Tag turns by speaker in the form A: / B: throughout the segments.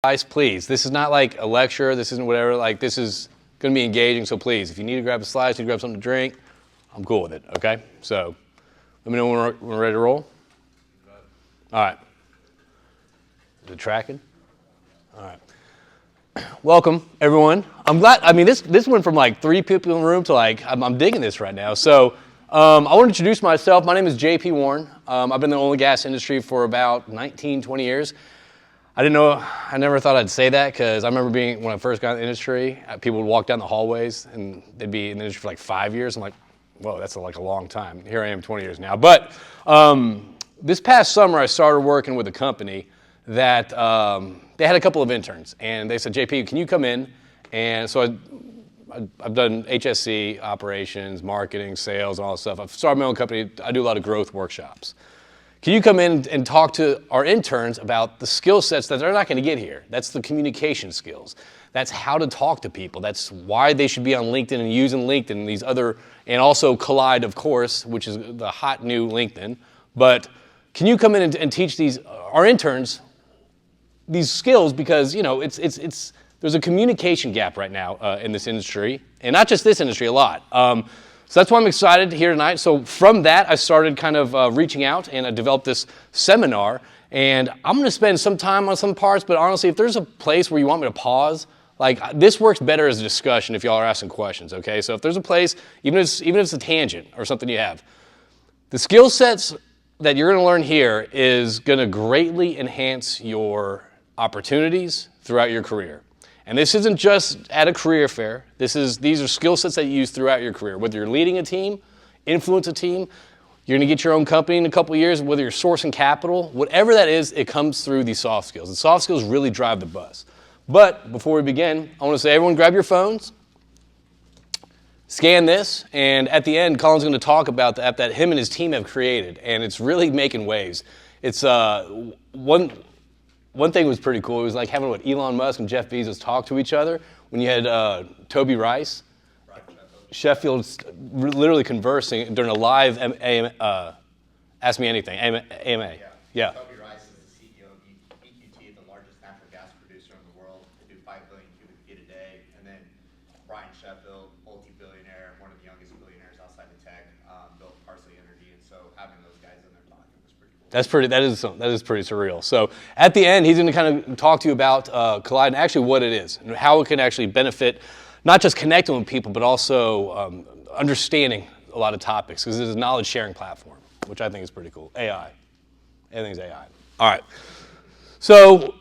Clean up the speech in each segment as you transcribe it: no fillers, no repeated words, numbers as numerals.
A: Guys, please, this is not like a lecture. This isn't whatever. Like, this is going to be engaging. So please, if you need to grab a slice, you need to grab something to drink, I'm cool with it. Okay. So let me know when we're ready to roll. All right. Is it tracking? All right. Welcome, everyone. I'm glad. I mean, this went from like 3 people in the room to like I'm digging this right now. So I want to introduce myself. My name is J.P. Warren. I've been in the oil and gas industry for about 19, 20 years. I never thought I'd say that because I remember when I first got in the industry, people would walk down the hallways and they'd be in the industry for like 5 years. I'm like, whoa, that's like a long time. Here I am 20 years now. But this past summer, I started working with a company that they had a couple of interns. And they said, JP, can you come in? And so I've done HSC, operations, marketing, sales, and all that stuff. I've started my own company. I do a lot of growth workshops. Can you come in and talk to our interns about the skill sets that they're not going to get here? That's the communication skills. That's how to talk to people. That's why they should be on LinkedIn and using LinkedIn and these other, and also Collide, of course, which is the hot new LinkedIn. But can you come in and teach our interns these skills? Because there's a communication gap right now in this industry, and not just this industry, a lot. So that's why I'm excited here tonight. So from that, I started kind of reaching out, and I developed this seminar. And I'm going to spend some time on some parts, but honestly, if there's a place where you want me to pause, like this works better as a discussion if y'all are asking questions, okay? So if there's a place, even if it's a tangent or something you have, the skill sets that you're going to learn here is going to greatly enhance your opportunities throughout your career. And this isn't just at a career fair. These are skill sets that you use throughout your career. Whether you're leading a team, influence a team, you're going to get your own company in a couple of years, whether you're sourcing capital, whatever that is, it comes through these soft skills. And soft skills really drive the bus. But before we begin, I want to say, everyone grab your phones, scan this, and at the end, Colin's going to talk about the app that him and his team have created, and it's really making waves. It's one thing was pretty cool. It was like having Elon Musk and Jeff Bezos talk to each other. When you had Toby Rice, Sheffield literally conversing during a live Ask Me Anything, AMA. Yeah.
B: Toby Rice is the CEO of EQT, the largest natural gas producer in the world. They do 5 billion cubic feet a day. And then Brian Sheffield, multi-billionaire, one of the youngest billionaires outside of tech, built Parsley Energy. And so having those guys in there talking was pretty cool.
A: That is pretty surreal. So at the end, he's going to kind of talk to you about Collide and actually what it is and how it can actually benefit not just connecting with people, but also understanding a lot of topics, because it's a knowledge sharing platform, which I think is pretty cool. AI. Everything's AI. All right. So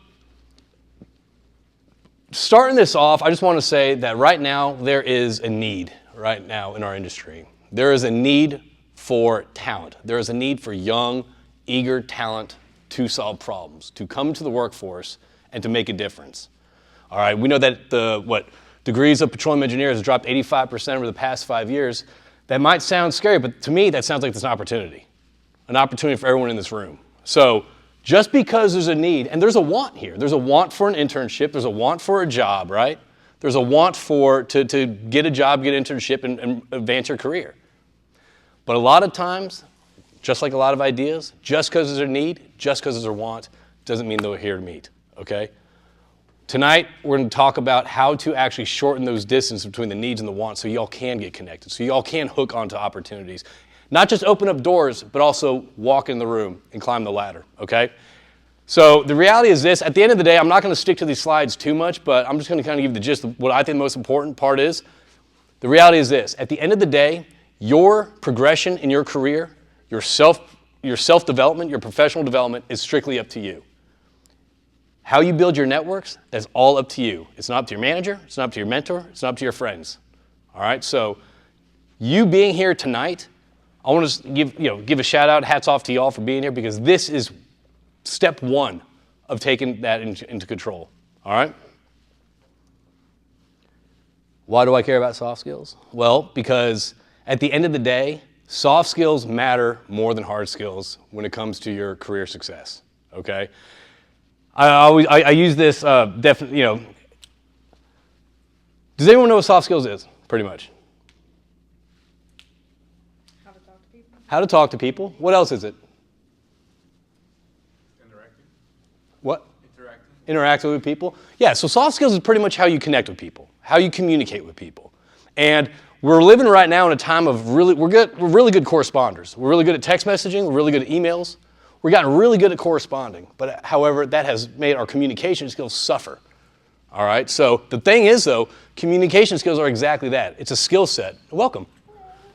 A: starting this off, I just want to say that right now there is a need right now in our industry. There is a need for talent. There is a need for young, eager talent to solve problems, to come to the workforce and to make a difference. All right, we know that degrees of petroleum engineers has dropped 85% over the past 5 years. That might sound scary, but to me, that sounds like there's an opportunity for everyone in this room. So just because there's a need, and there's a want here, there's a want for an internship, there's a want for a job, right? There's a want to get a job, get an internship, and advance your career. But a lot of times, just like a lot of ideas, just because there's a need, just because there's a want, doesn't mean they're here to meet, okay? Tonight, we're going to talk about how to actually shorten those distances between the needs and the wants so y'all can get connected, so y'all can hook onto opportunities. Not just open up doors, but also walk in the room and climb the ladder, okay? So the reality is this. At the end of the day, I'm not going to stick to these slides too much, but I'm just going to kind of give the gist of what I think the most important part is. The reality is this. At the end of the day, your progression in your career, your self-development, your professional development is strictly up to you. How you build your networks, that's all up to you. It's not up to your manager, it's not up to your mentor, it's not up to your friends. All right, so you being here tonight, I want to give a shout out, hats off to y'all for being here, because this is step one of taking that into control. All right? Why do I care about soft skills? Well, because at the end of the day, soft skills matter more than hard skills when it comes to your career success, okay? I use this does anyone know what soft skills is, pretty much?
C: How to talk to people.
A: How to talk to people. What else is it?
C: Interacting.
A: What?
C: Interacting.
A: interacting with people. Yeah, so soft skills is pretty much how you connect with people, how you communicate with people. And we're living right now in a time of we're really good corresponders. We're really good at text messaging, we're really good at emails. We've gotten really good at corresponding, but however, that has made our communication skills suffer. All right, so the thing is though, communication skills are exactly that. It's a skill set. Welcome.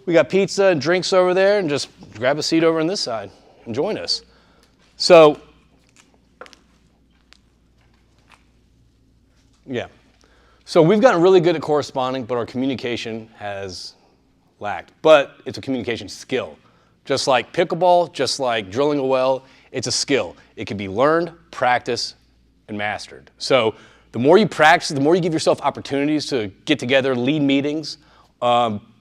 A: We got pizza and drinks over there, and just grab a seat over on this side and join us. So, yeah. So we've gotten really good at corresponding, but our communication has lacked. But it's a communication skill. Just like pickleball, just like drilling a well, it's a skill. It can be learned, practiced, and mastered. So the more you practice, the more you give yourself opportunities to get together, lead meetings,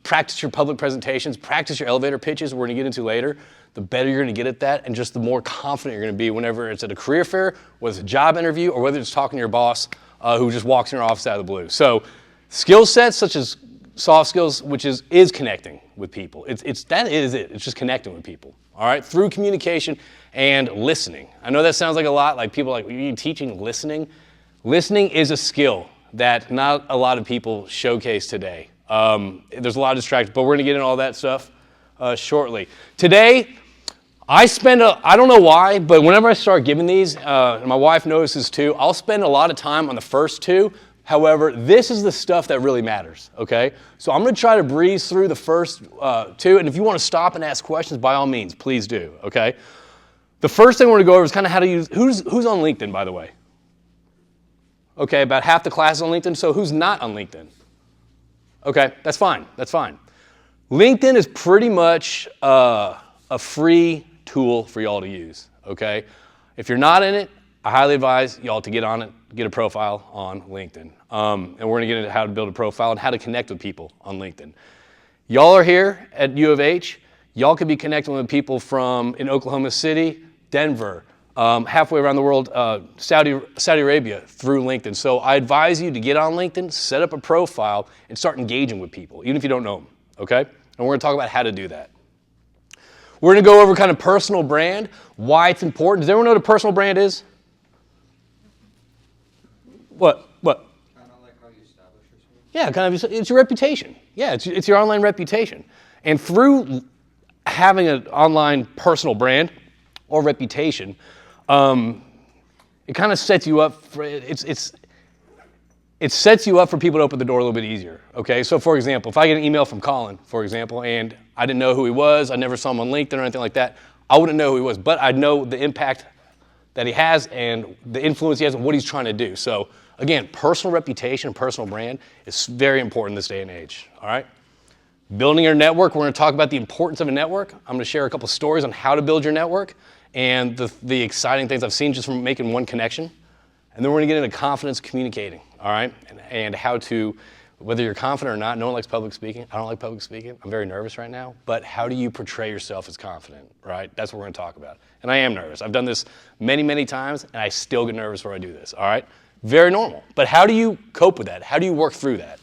A: practice your public presentations, practice your elevator pitches we're going to get into later, the better you're going to get at that, and just the more confident you're going to be whenever it's at a career fair, whether it's a job interview, or whether it's talking to your boss who just walks in your office out of the blue. So skill sets such as soft skills, which is connecting with people. That is it. It's just connecting with people, all right, through communication and listening. I know that sounds like a lot, like people are like, are you teaching listening? Listening is a skill that not a lot of people showcase today. There's a lot of distractions, but we're going to get into all that stuff shortly. Today, I don't know why, but whenever I start giving these, and my wife notices too, I'll spend a lot of time on the first two. However, this is the stuff that really matters, okay? So I'm going to try to breeze through the first two, and if you want to stop and ask questions, by all means, please do, okay? The first thing we're going to go over is kind of how to use, who's on LinkedIn, by the way? Okay, about half the class is on LinkedIn, so who's not on LinkedIn? Okay, that's fine, that's fine. LinkedIn is pretty much a free tool for y'all to use, okay? If you're not in it, I highly advise y'all to get on it, get a profile on LinkedIn. And we're gonna get into how to build a profile and how to connect with people on LinkedIn. Y'all are here at U of H. Y'all could be connecting with people from in Oklahoma City, Denver, halfway around the world, Saudi Arabia through LinkedIn. So I advise you to get on LinkedIn, set up a profile, and start engaging with people, even if you don't know them, okay? And we're gonna talk about how to do that. We're gonna go over kind of personal brand, why it's important. Does everyone know what a personal brand is? What?
C: Kind of like how you establish yourself.
A: Yeah, kind of, it's your reputation. Yeah, it's your online reputation. And through having an online personal brand or reputation, it kind of sets you up for, it sets you up for people to open the door a little bit easier, okay? So for example, if I get an email from Colin, for example, and I didn't know who he was, I never saw him on LinkedIn or anything like that, I wouldn't know who he was, but I'd know the impact that he has and the influence he has and what he's trying to do. So again, personal reputation, personal brand is very important in this day and age, all right? Building your network, we're gonna talk about the importance of a network. I'm gonna share a couple stories on how to build your network and the exciting things I've seen just from making one connection. And then we're gonna get into confidence communicating, all right? And how to, whether you're confident or not, no one likes public speaking. I don't like public speaking. I'm very nervous right now. But how do you portray yourself as confident, right? That's what we're gonna talk about. And I am nervous. I've done this many, many times, and I still get nervous when I do this, all right? Very normal. But how do you cope with that? How do you work through that?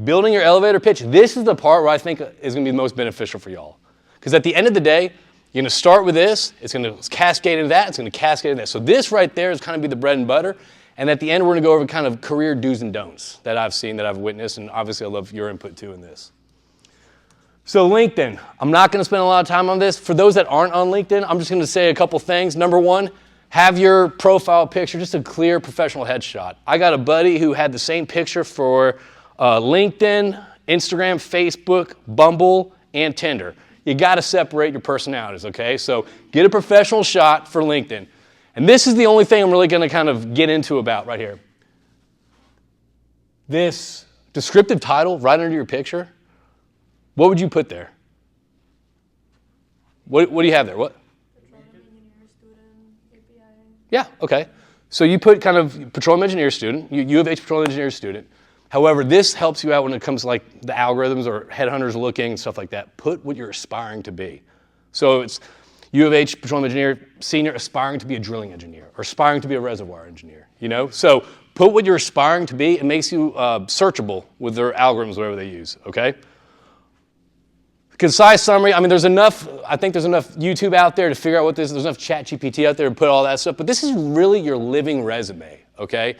A: Building your elevator pitch, this is the part where I think is gonna be the most beneficial for y'all. Because at the end of the day, you're gonna start with this, it's gonna cascade into that, it's gonna cascade into that. So this right there is kind of be the bread and butter. And at the end, we're gonna go over kind of career do's and don'ts that I've seen, that I've witnessed, and obviously I love your input too in this. So LinkedIn, I'm not gonna spend a lot of time on this. For those that aren't on LinkedIn, I'm just gonna say a couple things. Number one, have your profile picture, just a clear professional headshot. I got a buddy who had the same picture for LinkedIn, Instagram, Facebook, Bumble, and Tinder. You gotta separate your personalities, okay? So get a professional shot for LinkedIn. And this is the only thing I'm really gonna kind of get into about right here. This descriptive title right under your picture, what would you put there? What do you have there? What?
D: Petroleum engineer student, API.
A: Yeah, okay. So you put kind of petroleum engineer student, U of H petroleum engineer student. However, this helps you out when it comes to like the algorithms or headhunters looking and stuff like that. Put what you're aspiring to be. So it's U of H petroleum engineer senior aspiring to be a drilling engineer or aspiring to be a reservoir engineer, you know? So put what you're aspiring to be. It makes you searchable with their algorithms, whatever they use, okay? concise summary. I mean, there's enough, I think there's enough YouTube out there to figure out what this is. There's enough ChatGPT out there to put all that stuff. But this is really your living resume, okay?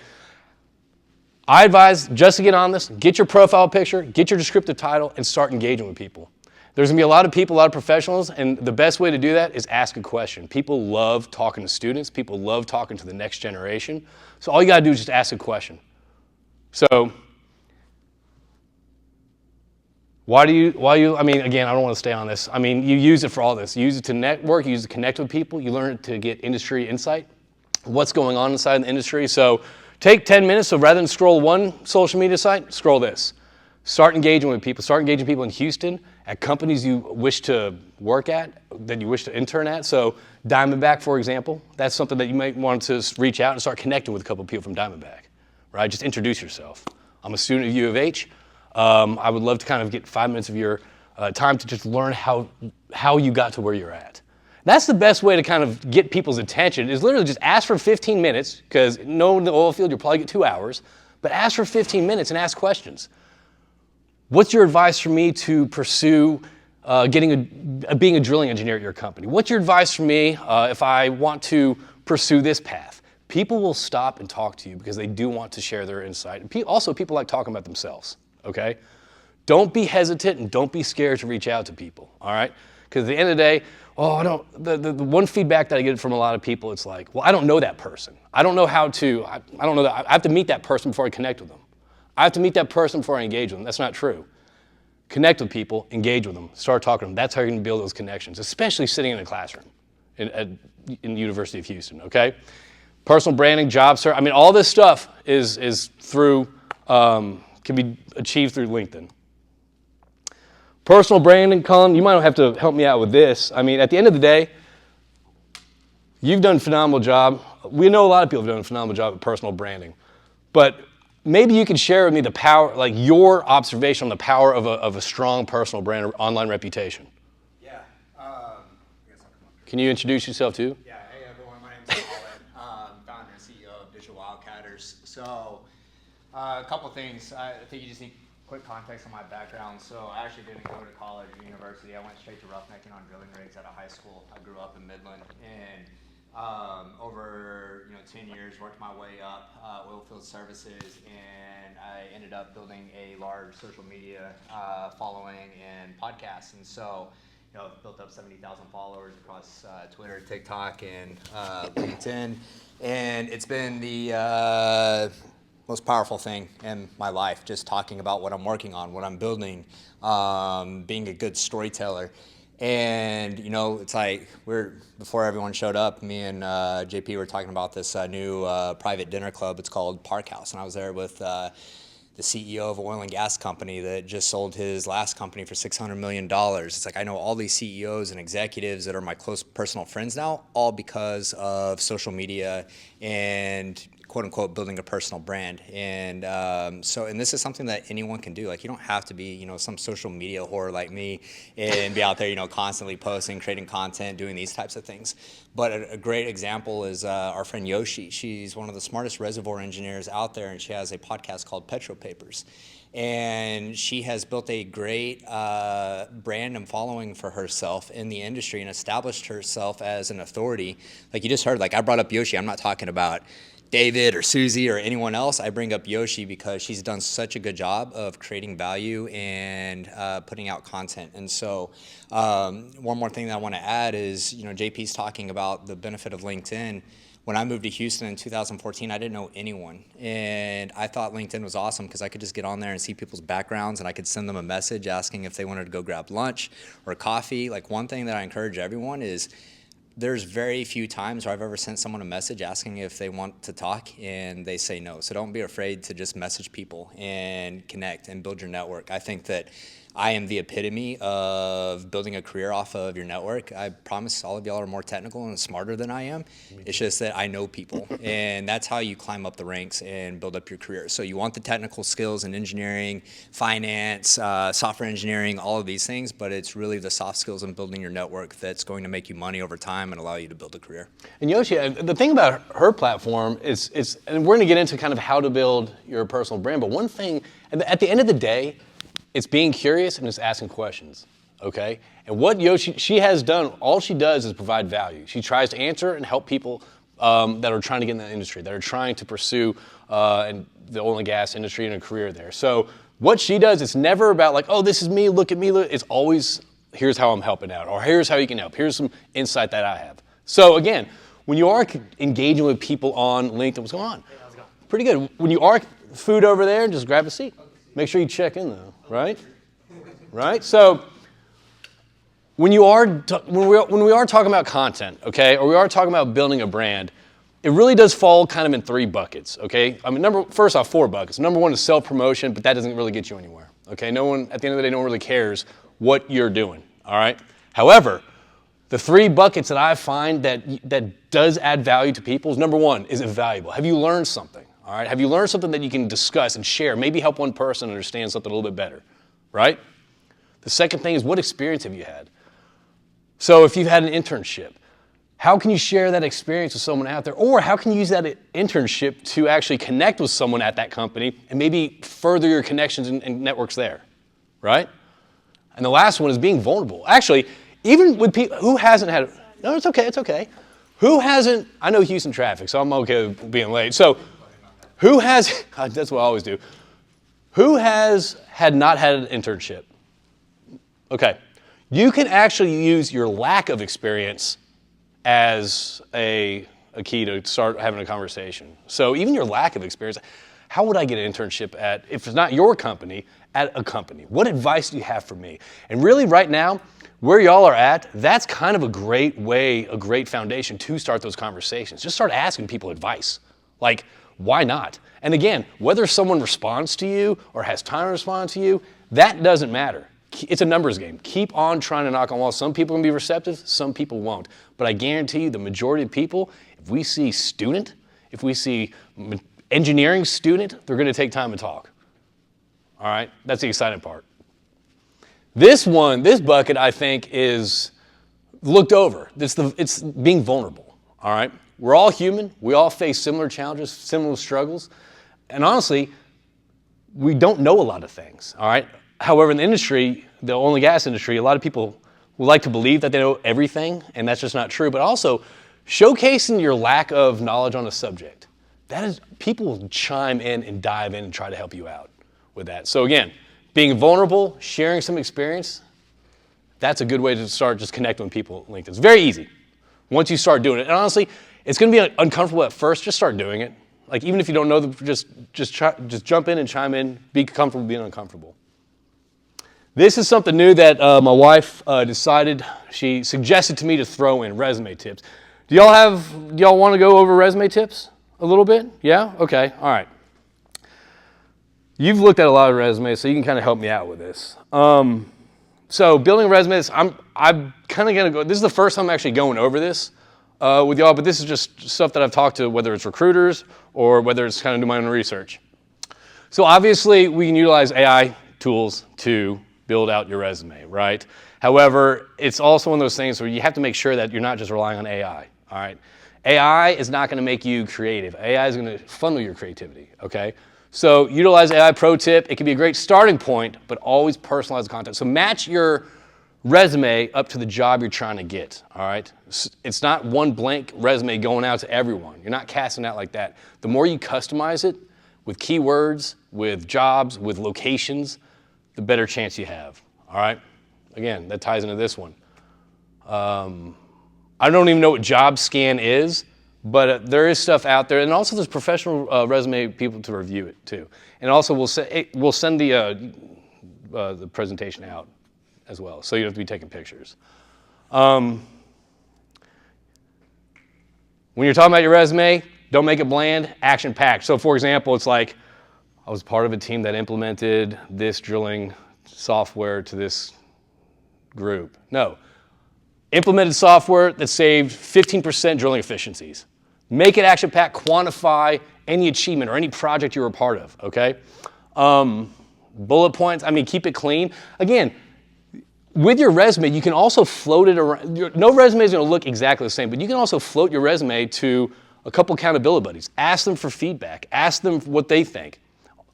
A: I advise just to get on this, get your profile picture, get your descriptive title, and start engaging with people. There's going to be a lot of people, a lot of professionals, and the best way to do that is ask a question. People love talking to students. People love talking to the next generation. So all you got to do is just ask a question. So why do you, I mean, again, I don't want to stay on this. I mean, you use it for all this. You use it to network, you use it to connect with people, you learn it to get industry insight, what's going on inside the industry. So take 10 minutes, so rather than scroll one social media site, scroll this. Start engaging with people. Start engaging people in Houston, at companies you wish to work at, that you wish to intern at. So Diamondback, for example, that's something that you might want to reach out and start connecting with a couple of people from Diamondback, right? Just introduce yourself. I'm a student at U of H. I would love to kind of get 5 minutes of your time to just learn how you got to where you're at. That's the best way to kind of get people's attention, is literally just ask for 15 minutes, because knowing the oil field, you'll probably get 2 hours, but ask for 15 minutes and ask questions. What's your advice for me to pursue being a drilling engineer at your company? What's your advice for me if I want to pursue this path? People will stop and talk to you because they do want to share their insight. Also, people like talking about themselves, okay? Don't be hesitant and don't be scared to reach out to people, all right? Because at the end of the day, the one feedback that I get from a lot of people, it's like, well, I don't know that person. I don't know how to, I don't know that, I have to meet that person before I connect with them. I have to meet that person before I engage with them. That's not true. Connect with people, engage with them, start talking to them. That's how you're going to build those connections, especially sitting in a classroom in the University of Houston, okay? Personal branding, job search, I mean, all this stuff is through, can be achieved through LinkedIn. Personal branding, Colin, you might have to help me out with this. I mean, at the end of the day, you've done a phenomenal job. We know a lot of people have done a phenomenal job at personal branding, but maybe you could share with me the power, like your observation on the power of a strong personal brand or online reputation.
B: Yeah, I guess I'll come up here.
A: Can you introduce yourself too?
B: Yeah, hey everyone, my name's Colin, founder and CEO of Digital Wildcatters. So, a couple things. I think you just need quick context on my background. So, I actually didn't go to college or university. I went straight to roughnecking on drilling rigs out of high school. I grew up in Midland, and over 10 years, worked my way up oilfield services, and I ended up building a large social media following and podcasts. And so, built up 70,000 followers across Twitter, TikTok, and LinkedIn. And it's been the most powerful thing in my life, just talking about what I'm working on, what I'm building, being a good storyteller. And, it's like before everyone showed up, me and JP were talking about this new private dinner club. It's called Park House. And I was there with the CEO of an oil and gas company that just sold his last company for $600 million. It's like I know all these CEOs and executives that are my close personal friends now, all because of social media and quote unquote building a personal brand. And and this is something that anyone can do. Like, you don't have to be, some social media whore like me and be out there, constantly posting, creating content, doing these types of things. But a great example is our friend Yoshi. She's one of the smartest reservoir engineers out there, and she has a podcast called Petro Papers. And she has built a great brand and following for herself in the industry and established herself as an authority. Like you just heard, like I brought up Yoshi. I'm not talking about David or Susie or anyone else. I bring up Yoshi because she's done such a good job of creating value and putting out content. And so one more thing that I want to add is, JP's talking about the benefit of LinkedIn. When I moved to Houston in 2014, I didn't know anyone. And I thought LinkedIn was awesome because I could just get on there and see people's backgrounds, and I could send them a message asking if they wanted to go grab lunch or coffee. Like, one thing that I encourage everyone is there's very few times where I've ever sent someone a message asking if they want to talk and they say no. So don't be afraid to just message people and connect and build your network. I think that I am the epitome of building a career off of your network. I promise all of y'all are more technical and smarter than I am. It's just that I know people, and that's how you climb up the ranks and build up your career. So you want the technical skills in engineering, finance, software engineering, all of these things, but it's really the soft skills in building your network that's going to make you money over time and allow you to build a career.
A: And Yoshi, the thing about her platform is and we're going to get into kind of how to build your personal brand, but one thing, at the end of the day, it's being curious and it's asking questions. okay? And what she has done, all she does is provide value. She tries to answer and help people that are trying to get in the industry, that are trying to pursue the oil and gas industry and a career there. So what she does, it's never about like, oh, this is me, look at me. It's always, here's how I'm helping out, or here's how you can help. Here's some insight that I have. So again, when you are engaging with people on LinkedIn, what's going on? Hey, how's it going? Pretty good. When you are food over there, just grab a seat. Make sure you check in though, right? Right? So when we are talking about content, okay, or we are talking about building a brand, it really does fall kind of in 3 buckets, okay? I mean, first off, 4 buckets. Number 1 is self-promotion, but that doesn't really get you anywhere, okay? No one, at the end of the day, no one really cares what you're doing, all right? However, the 3 buckets that I find that does add value to people is number 1, is it valuable? Have you learned something, all right? Have you learned something that you can discuss and share, maybe help one person understand something a little bit better, right? The second thing is, what experience have you had? So if you've had an internship, how can you share that experience with someone out there? Or how can you use that internship to actually connect with someone at that company and maybe further your connections and networks there, right? And the last one is being vulnerable. Actually, even with people who hasn't had, no, it's okay. Who hasn't, I know Houston traffic, so I'm okay with being late. So who has, that's what I always do. Who has not had an internship? Okay. You can actually use your lack of experience as a key to start having a conversation. So even your lack of experience, how would I get an internship at, if it's not your company, at a company? What advice do you have for me? And really right now, where y'all are at, that's kind of a great way, a great foundation to start those conversations. Just start asking people advice. Like, why not? And again, whether someone responds to you or has time to respond to you, that doesn't matter. It's a numbers game. Keep on trying to knock on walls. Some people can be receptive, some people won't. But I guarantee you the majority of people, if we see student, if we see engineering student, they're going to take time to talk. All right? That's the exciting part. This bucket, I think, is looked over. It's being vulnerable. All right? We're all human. We all face similar challenges, similar struggles. And honestly, we don't know a lot of things. All right? However, in the industry, the oil and gas industry, a lot of people would like to believe that they know everything, and that's just not true. But also, showcasing your lack of knowledge on a subject. That is, people will chime in and dive in and try to help you out with that. So again, being vulnerable, sharing some experience, that's a good way to start just connecting with people on LinkedIn. It's very easy once you start doing it. And honestly, it's going to be uncomfortable at first. Just start doing it. Like even if you don't know, just jump in and chime in. Be comfortable being uncomfortable. This is something new that my wife decided. She suggested to me to throw in resume tips. Do y'all want to go over resume tips a little bit? Yeah? Okay. All right. You've looked at a lot of resumes, so you can kind of help me out with this. So building resumes, I'm kind of going to go, this is the first time I'm actually going over this with y'all, but this is just stuff that I've talked to, whether it's recruiters or whether it's kind of do my own research. So obviously we can utilize AI tools to build out your resume, right? However, it's also one of those things where you have to make sure that you're not just relying on AI, all right? AI is not going to make you creative. AI is going to funnel your creativity, okay? So utilize AI pro tip. It can be a great starting point, but always personalize the content. So match your resume up to the job you're trying to get, all right? It's not one blank resume going out to everyone. You're not casting out like that. The more you customize it with keywords, with jobs, with locations, the better chance you have, all right? Again, that ties into this one. I don't even know what JobScan is, but there is stuff out there. And also there's professional resume people to review it too. And also we'll send the presentation out as well, so you don't have to be taking pictures. When you're talking about your resume, don't make it bland, action-packed. So for example, it's like, I was part of a team that implemented this drilling software to this group. No. Implemented software that saved 15% drilling efficiencies. Make it action-packed, quantify any achievement or any project you were a part of, okay? Bullet points, keep it clean. Again, with your resume, you can also float it around. No resume is going to look exactly the same, but you can also float your resume to a couple accountability buddies. Ask them for feedback. Ask them what they think.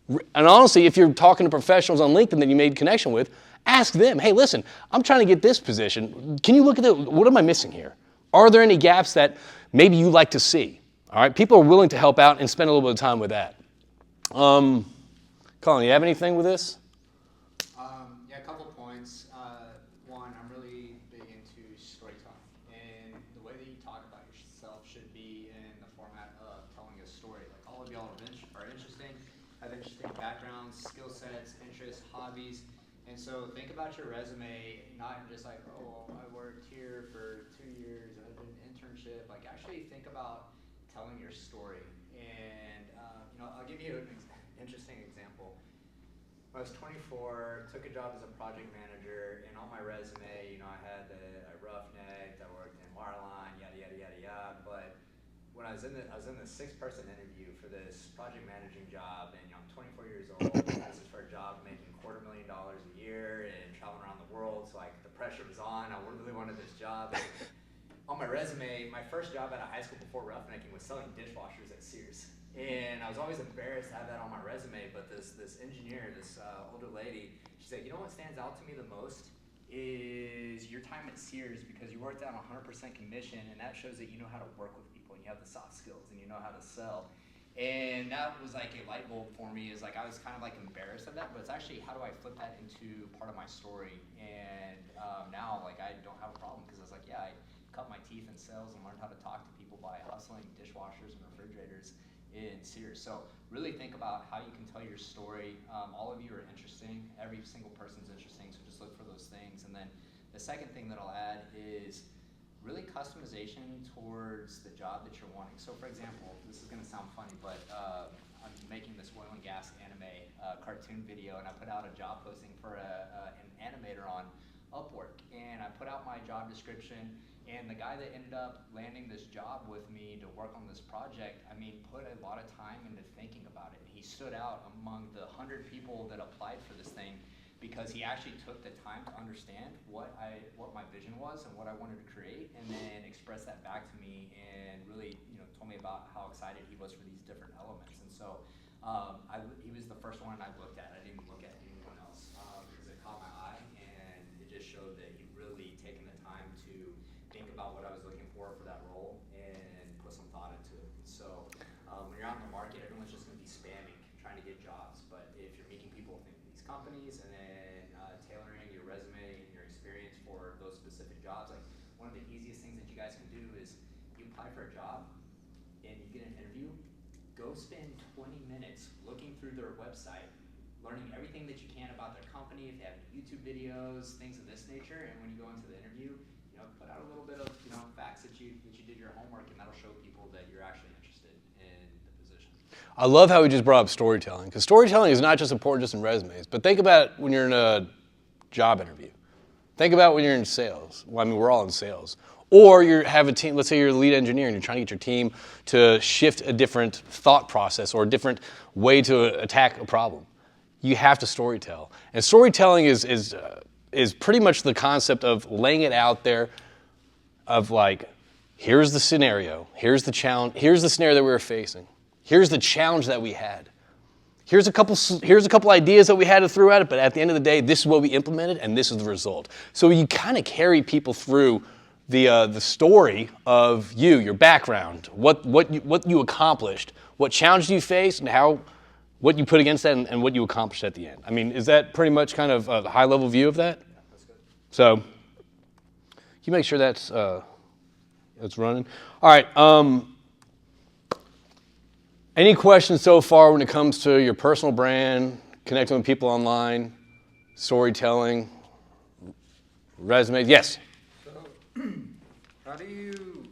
A: And honestly, if you're talking to professionals on LinkedIn that you made connection with, Ask them, hey, listen, I'm trying to get this position. Can you look at what am I missing here? Are there any gaps that maybe you like to see? All right, people are willing to help out and spend a little bit of time with that. Colin, you have anything with this?
B: Yeah, a couple points. One, I'm really big into storytelling, and the way that you talk about yourself should be in the format of telling a story. Like all of y'all are interesting, have interesting backgrounds, skill sets, interests, hobbies, and so think about your resume, not just like, oh, well, I worked here for 2 years, I did an internship. Like actually think about telling your story, and I'll give you an interesting example. I was 24, took a job as a project manager, and on my resume, I roughnecked, I worked in wireline, yada yada yada yada. But when I was in the 6-person interview for this project managing job, and I'm 24 years old, this is for a job making $250,000 a year and traveling around the world. So like the pressure was on. I really wanted this job. On my resume, my first job out of high school before roughnecking was selling dishwashers at Sears. And I was always embarrassed to have that on my resume, but this engineer, this older lady, she said, you know what stands out to me the most is your time at Sears, because you worked out 100% commission, and that shows that you know how to work with people, and you have the soft skills, and you know how to sell. And that was like a light bulb for me, is like I was kind of like embarrassed of that, but it's actually how do I flip that into part of my story. And now like I don't have a problem, because I was like, yeah, I cut my teeth in sales and learned how to talk to people by hustling dishwashers and refrigerators in Sears. So really think about how you can tell your story. All of you are interesting. Every single person's interesting, so just look for those things. And then the second thing that I'll add is really customization towards the job that you're wanting. So for example, this is gonna sound funny, but I'm making this oil and gas anime cartoon video, and I put out a job posting for an animator on Upwork. And I put out my job description, and the guy that ended up landing this job with me to work on this project, put a lot of time into thinking about it. And he stood out among the 100 people that applied for this thing because he actually took the time to understand what my vision was and what I wanted to create, and then expressed that back to me, and really told me about how excited he was for these different elements. And so he was the first one I looked at. I didn't even look at anyone else because it caught my eye, and it just showed that he really taken the time to think about what I was looking for that role and put some thought into it. So when you're out in the market, everyone's just going to be spamming, trying to get jobs. But if you're meeting people within these companies and then tailoring your resume and your experience for those specific jobs, like one of the easiest things that you guys can do is you apply for a job and you get an interview, go spend 20 minutes looking through their website, learning everything that you can about their company, if they have YouTube videos, things of this nature, and when you go into the interview, put out a little bit of facts that you did your homework, and that'll show people that you're actually interested in the position.
A: I love how we just brought up storytelling, because storytelling is not just important just in resumes, but think about it when you're in a job interview. Think about when you're in sales. Well, we're all in sales. Or you have a team, let's say you're a lead engineer and you're trying to get your team to shift a different thought process or a different way to attack a problem. You have to storytell. And storytelling is pretty much the concept of laying it out there of like, here's the scenario, here's the challenge, here's the scenario that we were facing, here's the challenge that we had, here's a couple ideas that we had to throw at it, but at the end of the day, this is what we implemented and this is the result. So you kind of carry people through the story of your background, what you accomplished, what challenge you faced, and what you put against that, and what you accomplished at the end. Is that pretty much kind of a high-level view of that?
B: Yeah, that's good.
A: So you make sure that's running. All right. Any questions so far when it comes to your personal brand, connecting with people online, storytelling, resumes? Yes.
C: So, how do you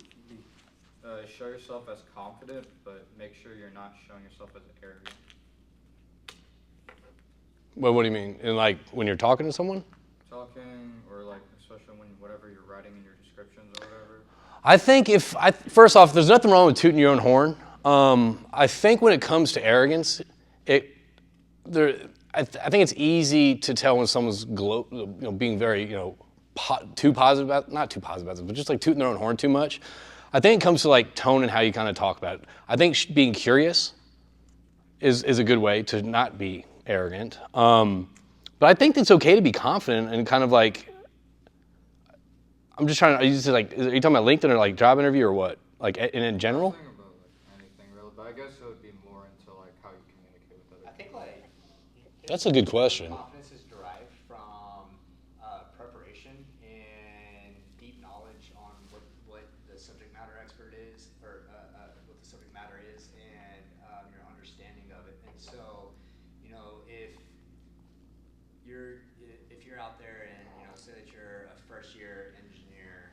C: show yourself as confident, but make sure you're not showing yourself as arrogant?
A: Well, what do you mean? And like when you're talking to someone?
C: Talking, or like especially when whatever you're writing in your descriptions or whatever.
A: I think first off, there's nothing wrong with tooting your own horn. I think when it comes to arrogance, I think it's easy to tell when someone's being very too positive about, not too positive about it, but just like tooting their own horn too much. I think it comes to like tone and how you kind of talk about it. I think being curious is a good way to not be arrogant. But I think it's okay to be confident and kind of like, I'm just trying to, are you talking about LinkedIn or like job interview or what? Like in general?
C: Think about like anything really, but I guess it would be more into like how you communicate with other
B: I think
C: people.
B: like
A: That's a good question.
B: confidence is derived from preparation and deep knowledge on what the subject matter expert is, or what the subject matter is, and your understanding of it. And so, if you're out there and say that you're a first year engineer,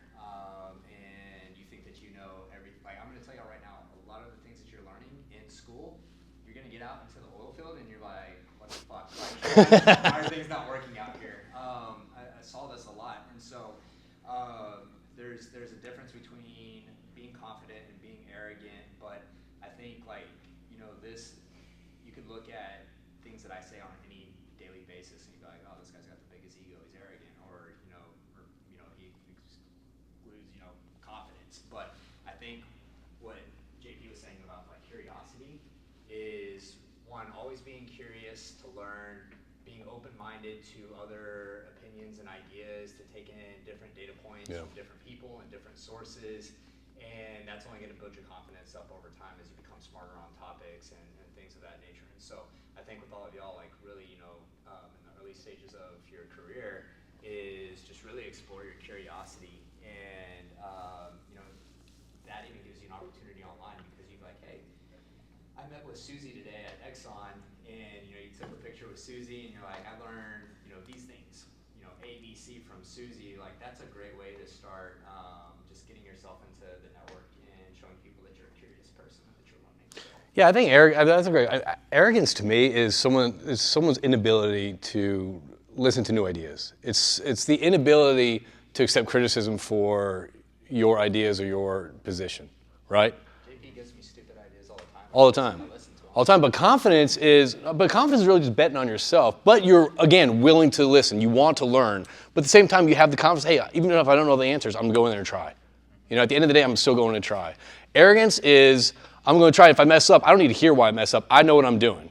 B: and you think that you know everything. Like I'm going to tell you right now, a lot of the things that you're learning in school, you're going to get out into the oil field and you're like, what the fuck? Like, why are things not working out here? I saw this a lot, and so there's a difference between being confident and being arrogant. But I think this, you could look at things that I say on any daily basis and you go like, oh, this guy's got the biggest ego, he's arrogant, or he excludes confidence. But I think what JP was saying about like curiosity is one, always being curious to learn, being open-minded to other opinions and ideas, to take in different data points from different people and different sources, and that's only going to build your confidence up over time as you become smarter on topics and things of that nature. And so I think with all of y'all, like really, in the early stages of your career, is just really explore your curiosity, and that even gives you an opportunity online, because you're like, hey, I met with Susie today at Exxon, and you took a picture with Susie, and you're like, I learned these things, A, B, C from Susie. Like that's a great way to start just getting yourself into the network and showing people that you're a curious person and that you're learning. So,
A: Yeah, I think that's a great. Arrogance to me is someone's inability to listen to new ideas. It's the inability to accept criticism for your ideas or your position, right?
B: JP gives me stupid ideas all the time.
A: All the time.
B: I listen to him.
A: All the time. But confidence is really just betting on yourself. But you're, again, willing to listen. You want to learn. But at the same time, you have the confidence, hey, even if I don't know the answers, I'm going to go in there and try. At the end of the day, I'm still going to try. Arrogance is, I'm going to try. If I mess up, I don't need to hear why I mess up. I know what I'm doing.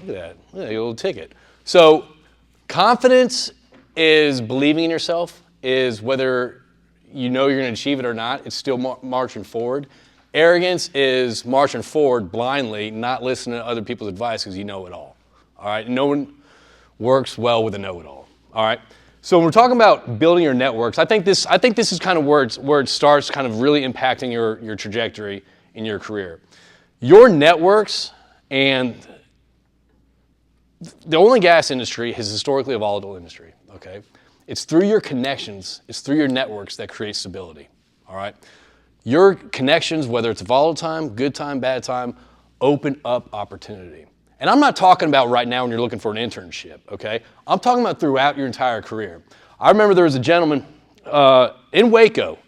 A: Look at that. Look at that little ticket. So confidence is believing in yourself, is whether you know you're going to achieve it or not, it's still marching forward. Arrogance is marching forward blindly, not listening to other people's advice because you know it all. All right? No one works well with a know-it-all. All right? So when we're talking about building your networks, I think this is kind of where it starts kind of really impacting your trajectory in your career. Your networks, and the oil and gas industry is historically a volatile industry, okay? It's through your connections, it's through your networks that create stability, all right? Your connections, whether it's a volatile time, good time, bad time, open up opportunity. And I'm not talking about right now when you're looking for an internship, okay? I'm talking about throughout your entire career. I remember there was a gentleman in Waco,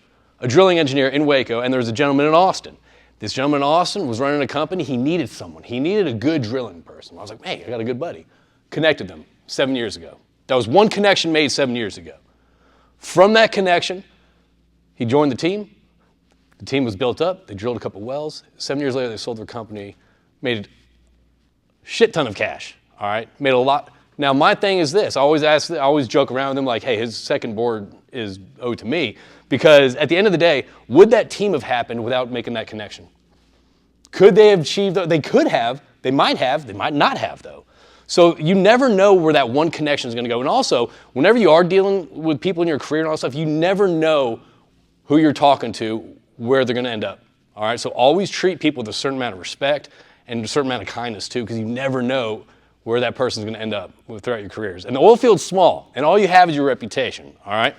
A: a drilling engineer in Waco, and there was a gentleman in Austin. This gentleman in Austin was running a company. He needed someone. He needed a good drilling person. I was like, hey, I got a good buddy. Connected them 7 years ago. That was one connection made 7 years ago. From that connection, he joined the team. The team was built up. They drilled a couple wells. 7 years later, they sold their company, made a shit ton of cash, all right? Made a lot. Now, my thing is this. I always joke around with him like, hey, his second board is owed to me, because at the end of the day, would that team have happened without making that connection? Could they have achieved? They could have. They might have. They might not have, though. So you never know where that one connection is going to go. And also, whenever you are dealing with people in your career and all that stuff, you never know who you're talking to, where they're going to end up. All right? So always treat people with a certain amount of respect and a certain amount of kindness, too, because you never know where that person's going to end up throughout your careers. And the oil field's small, and all you have is your reputation. All right?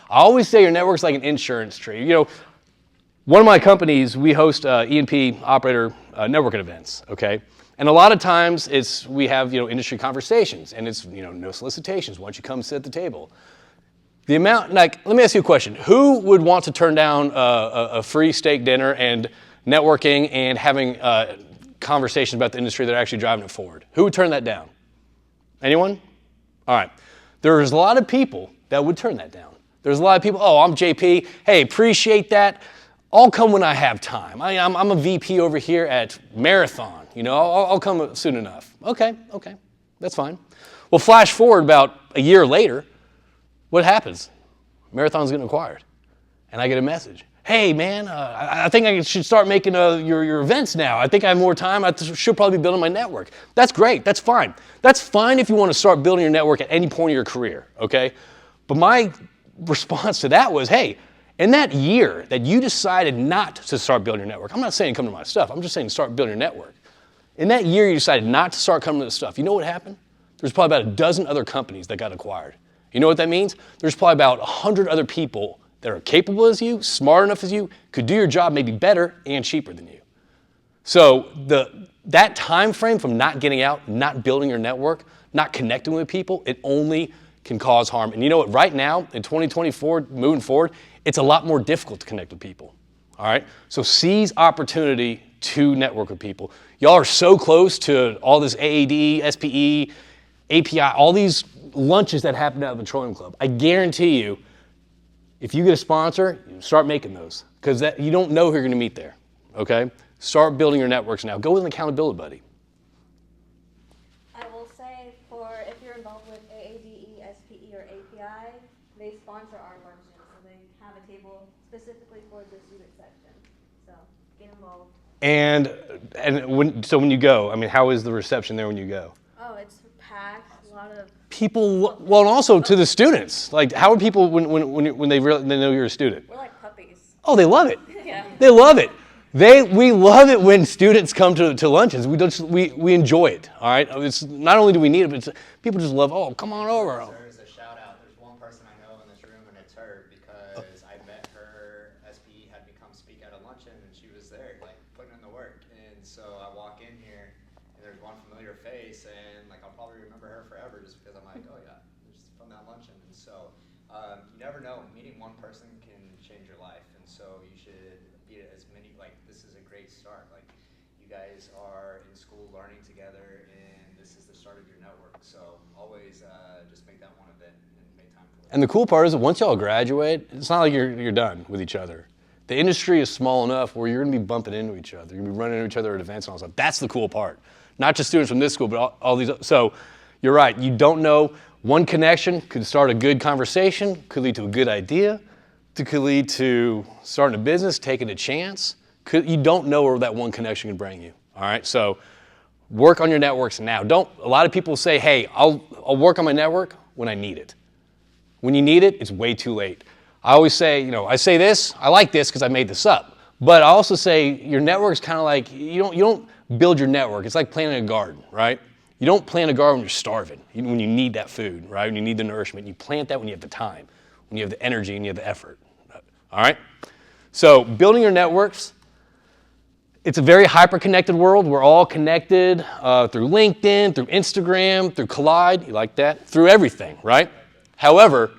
A: I always say your network's like an insurance tree. One of my companies, we host E&P operator networking events, okay? And a lot of times we have industry conversations, and it's no solicitations. Why don't you come sit at the table? The amount, let me ask you a question. Who would want to turn down a free steak dinner and networking and having conversations about the industry that are actually driving it forward? Who would turn that down? Anyone? All right. There's a lot of people that would turn that down. There's a lot of people, oh, I'm JP. Hey, appreciate that. I'll come when I have time. I'm a VP over here at Marathon. I'll come soon enough. Okay, that's fine. Well, flash forward about a year later, what happens? Marathon's getting acquired. And I get a message. Hey, man, I think I should start making your events now. I think I have more time. I should probably be building my network. That's great. That's fine. That's fine if you want to start building your network at any point in your career, okay? But my response to that was, hey, in that year that you decided not to start building your network, I'm not saying come to my stuff. I'm just saying start building your network. In that year you decided not to start coming to the stuff. You know what happened? There's probably about a dozen other companies that got acquired. You know what that means? There's probably about 100 other people that are capable as you, smart enough as you, could do your job maybe better and cheaper than you. So that time frame from not getting out, not building your network, not connecting with people, it only can cause harm. And you know what, right now, in 2024, moving forward, it's a lot more difficult to connect with people, all right? So seize opportunity to network with people. Y'all are so close to all this AAD, SPE, API, all these lunches that happen at the Petroleum Club. I guarantee you, if you get a sponsor, start making those, because you don't know who you're going to meet there, okay? Start building your networks now. Go with an accountability buddy.
E: I will say, if you're involved with AADE, SPE, or API, they sponsor our luncheon, so they have a table specifically for the student section. So get involved.
A: So when you go, I mean, how is the reception there when you go?
E: Oh, it's packed. A lot of
A: People, well, and also to the students. Like, how are people when they know you're a student?
E: we're like puppies.
A: Oh, they love it.
E: Yeah.
A: They love it. We love it when students come to luncheons. We enjoy it. All right. It's not only do we need it, but people just love. Oh, come on over.
B: There's a shout out. There's one person I know in this room, and it's her because I met her. SPE had me come speak at a luncheon, and she was there, like putting in the work. And so I walk in here, and there's one familiar face, and like I'll probably remember her forever, just because I'm like, oh yeah, it's from that luncheon. And so you never know. Meeting one person can change your life, and so you should be as many. Like this is a great start. Like you guys are in school learning together, and this is the start of your network. So always just make that one event and make time for it.
A: And the cool part is that once y'all graduate, it's not like you're done with each other. The industry is small enough where you're going to be bumping into each other. You're going to be running into each other at events and all that stuff. That's the cool part. Not just students from this school, but all these. So you're right. You don't know. One connection could start a good conversation, could lead to a good idea, could lead to starting a business, taking a chance. You don't know where that one connection can bring you. All right. So work on your networks now. A lot of people say, hey, I'll work on my network when I need it. When you need it, it's way too late. I always say, I say this, I like this because I made this up. But I also say your network's kind of like, you don't build your network. It's like planting a garden, right? You don't plant a garden when you're starving, when you need that food, right? When you need the nourishment. You plant that when you have the time, when you have the energy and you have the effort. All right? So building your networks, it's a very hyper-connected world. We're all connected through LinkedIn, through Instagram, through Collide. You like that? Through everything, right? However,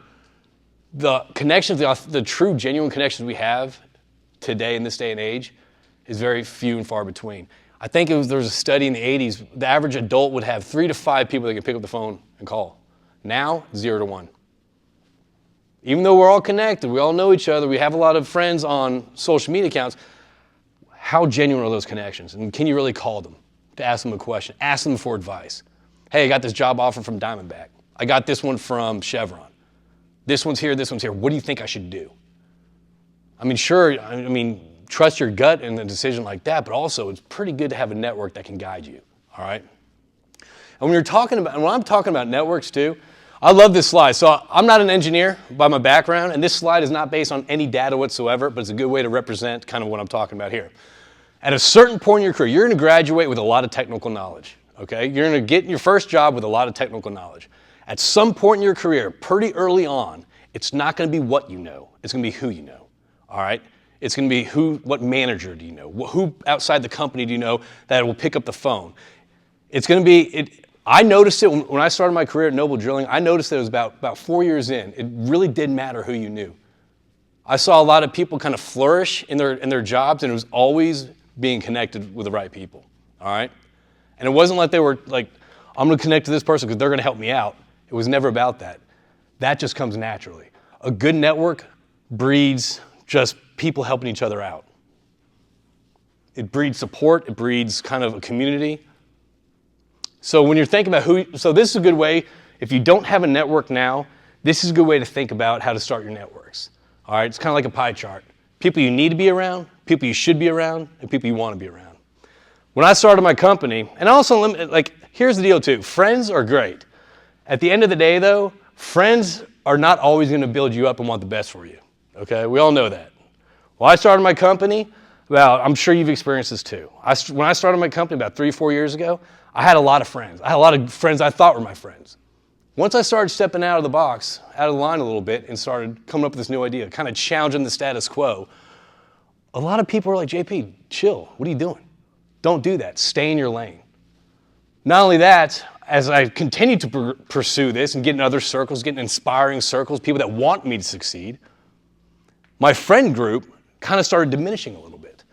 A: the connections, the true, genuine connections we have today in this day and age is very few and far between. I think there was a study in the 80s, the average adult would have 3 to 5 people that can pick up the phone and call. Now, 0 to 1. Even though we're all connected, we all know each other, we have a lot of friends on social media accounts, how genuine are those connections? And can you really call them to ask them a question? Ask them for advice. Hey, I got this job offer from Diamondback. I got this one from Chevron. This one's here, this one's here. What do you think I should do? I mean, sure, trust your gut in a decision like that, but also it's pretty good to have a network that can guide you, all right? And when I'm talking about networks too, I love this slide. So I'm not an engineer by my background, and this slide is not based on any data whatsoever, but it's a good way to represent kind of what I'm talking about here. At a certain point in your career, you're going to graduate with a lot of technical knowledge, okay? You're going to get your first job with a lot of technical knowledge. At some point in your career, pretty early on, it's not going to be what you know. It's going to be who you know, all right? It's going to be what manager do you know? Who outside the company do you know that will pick up the phone? It's going to be, I noticed it when I started my career at Noble Drilling. I noticed that it was about 4 years in. It really did matter who you knew. I saw a lot of people kind of flourish in their jobs, and it was always being connected with the right people, all right? And it wasn't like they were like, I'm going to connect to this person because they're going to help me out. It was never about that. That just comes naturally. A good network breeds just people helping each other out. It breeds support. It breeds kind of a community. So when you're thinking about so this is a good way If you don't have a network now, this is a good way to think about how to start your networks. All right, it's kind of like a pie chart. People you need to be around, people you should be around, and people you want to be around. When I started my company, and also, here's the deal too, friends are great. At the end of the day though, friends are not always going to build you up and want the best for you, okay? We all know that. When I started my company, I'm sure you've experienced this too. When I started my company about 3-4 years ago, I had a lot of friends. I had a lot of friends I thought were my friends. Once I started stepping out of the box, out of the line a little bit, and started coming up with this new idea, kind of challenging the status quo, a lot of people were like, JP, chill, what are you doing? Don't do that, stay in your lane. Not only that, as I continued to pursue this and get in other circles, get in inspiring circles, people that want me to succeed, my friend group kind of started diminishing a little bit.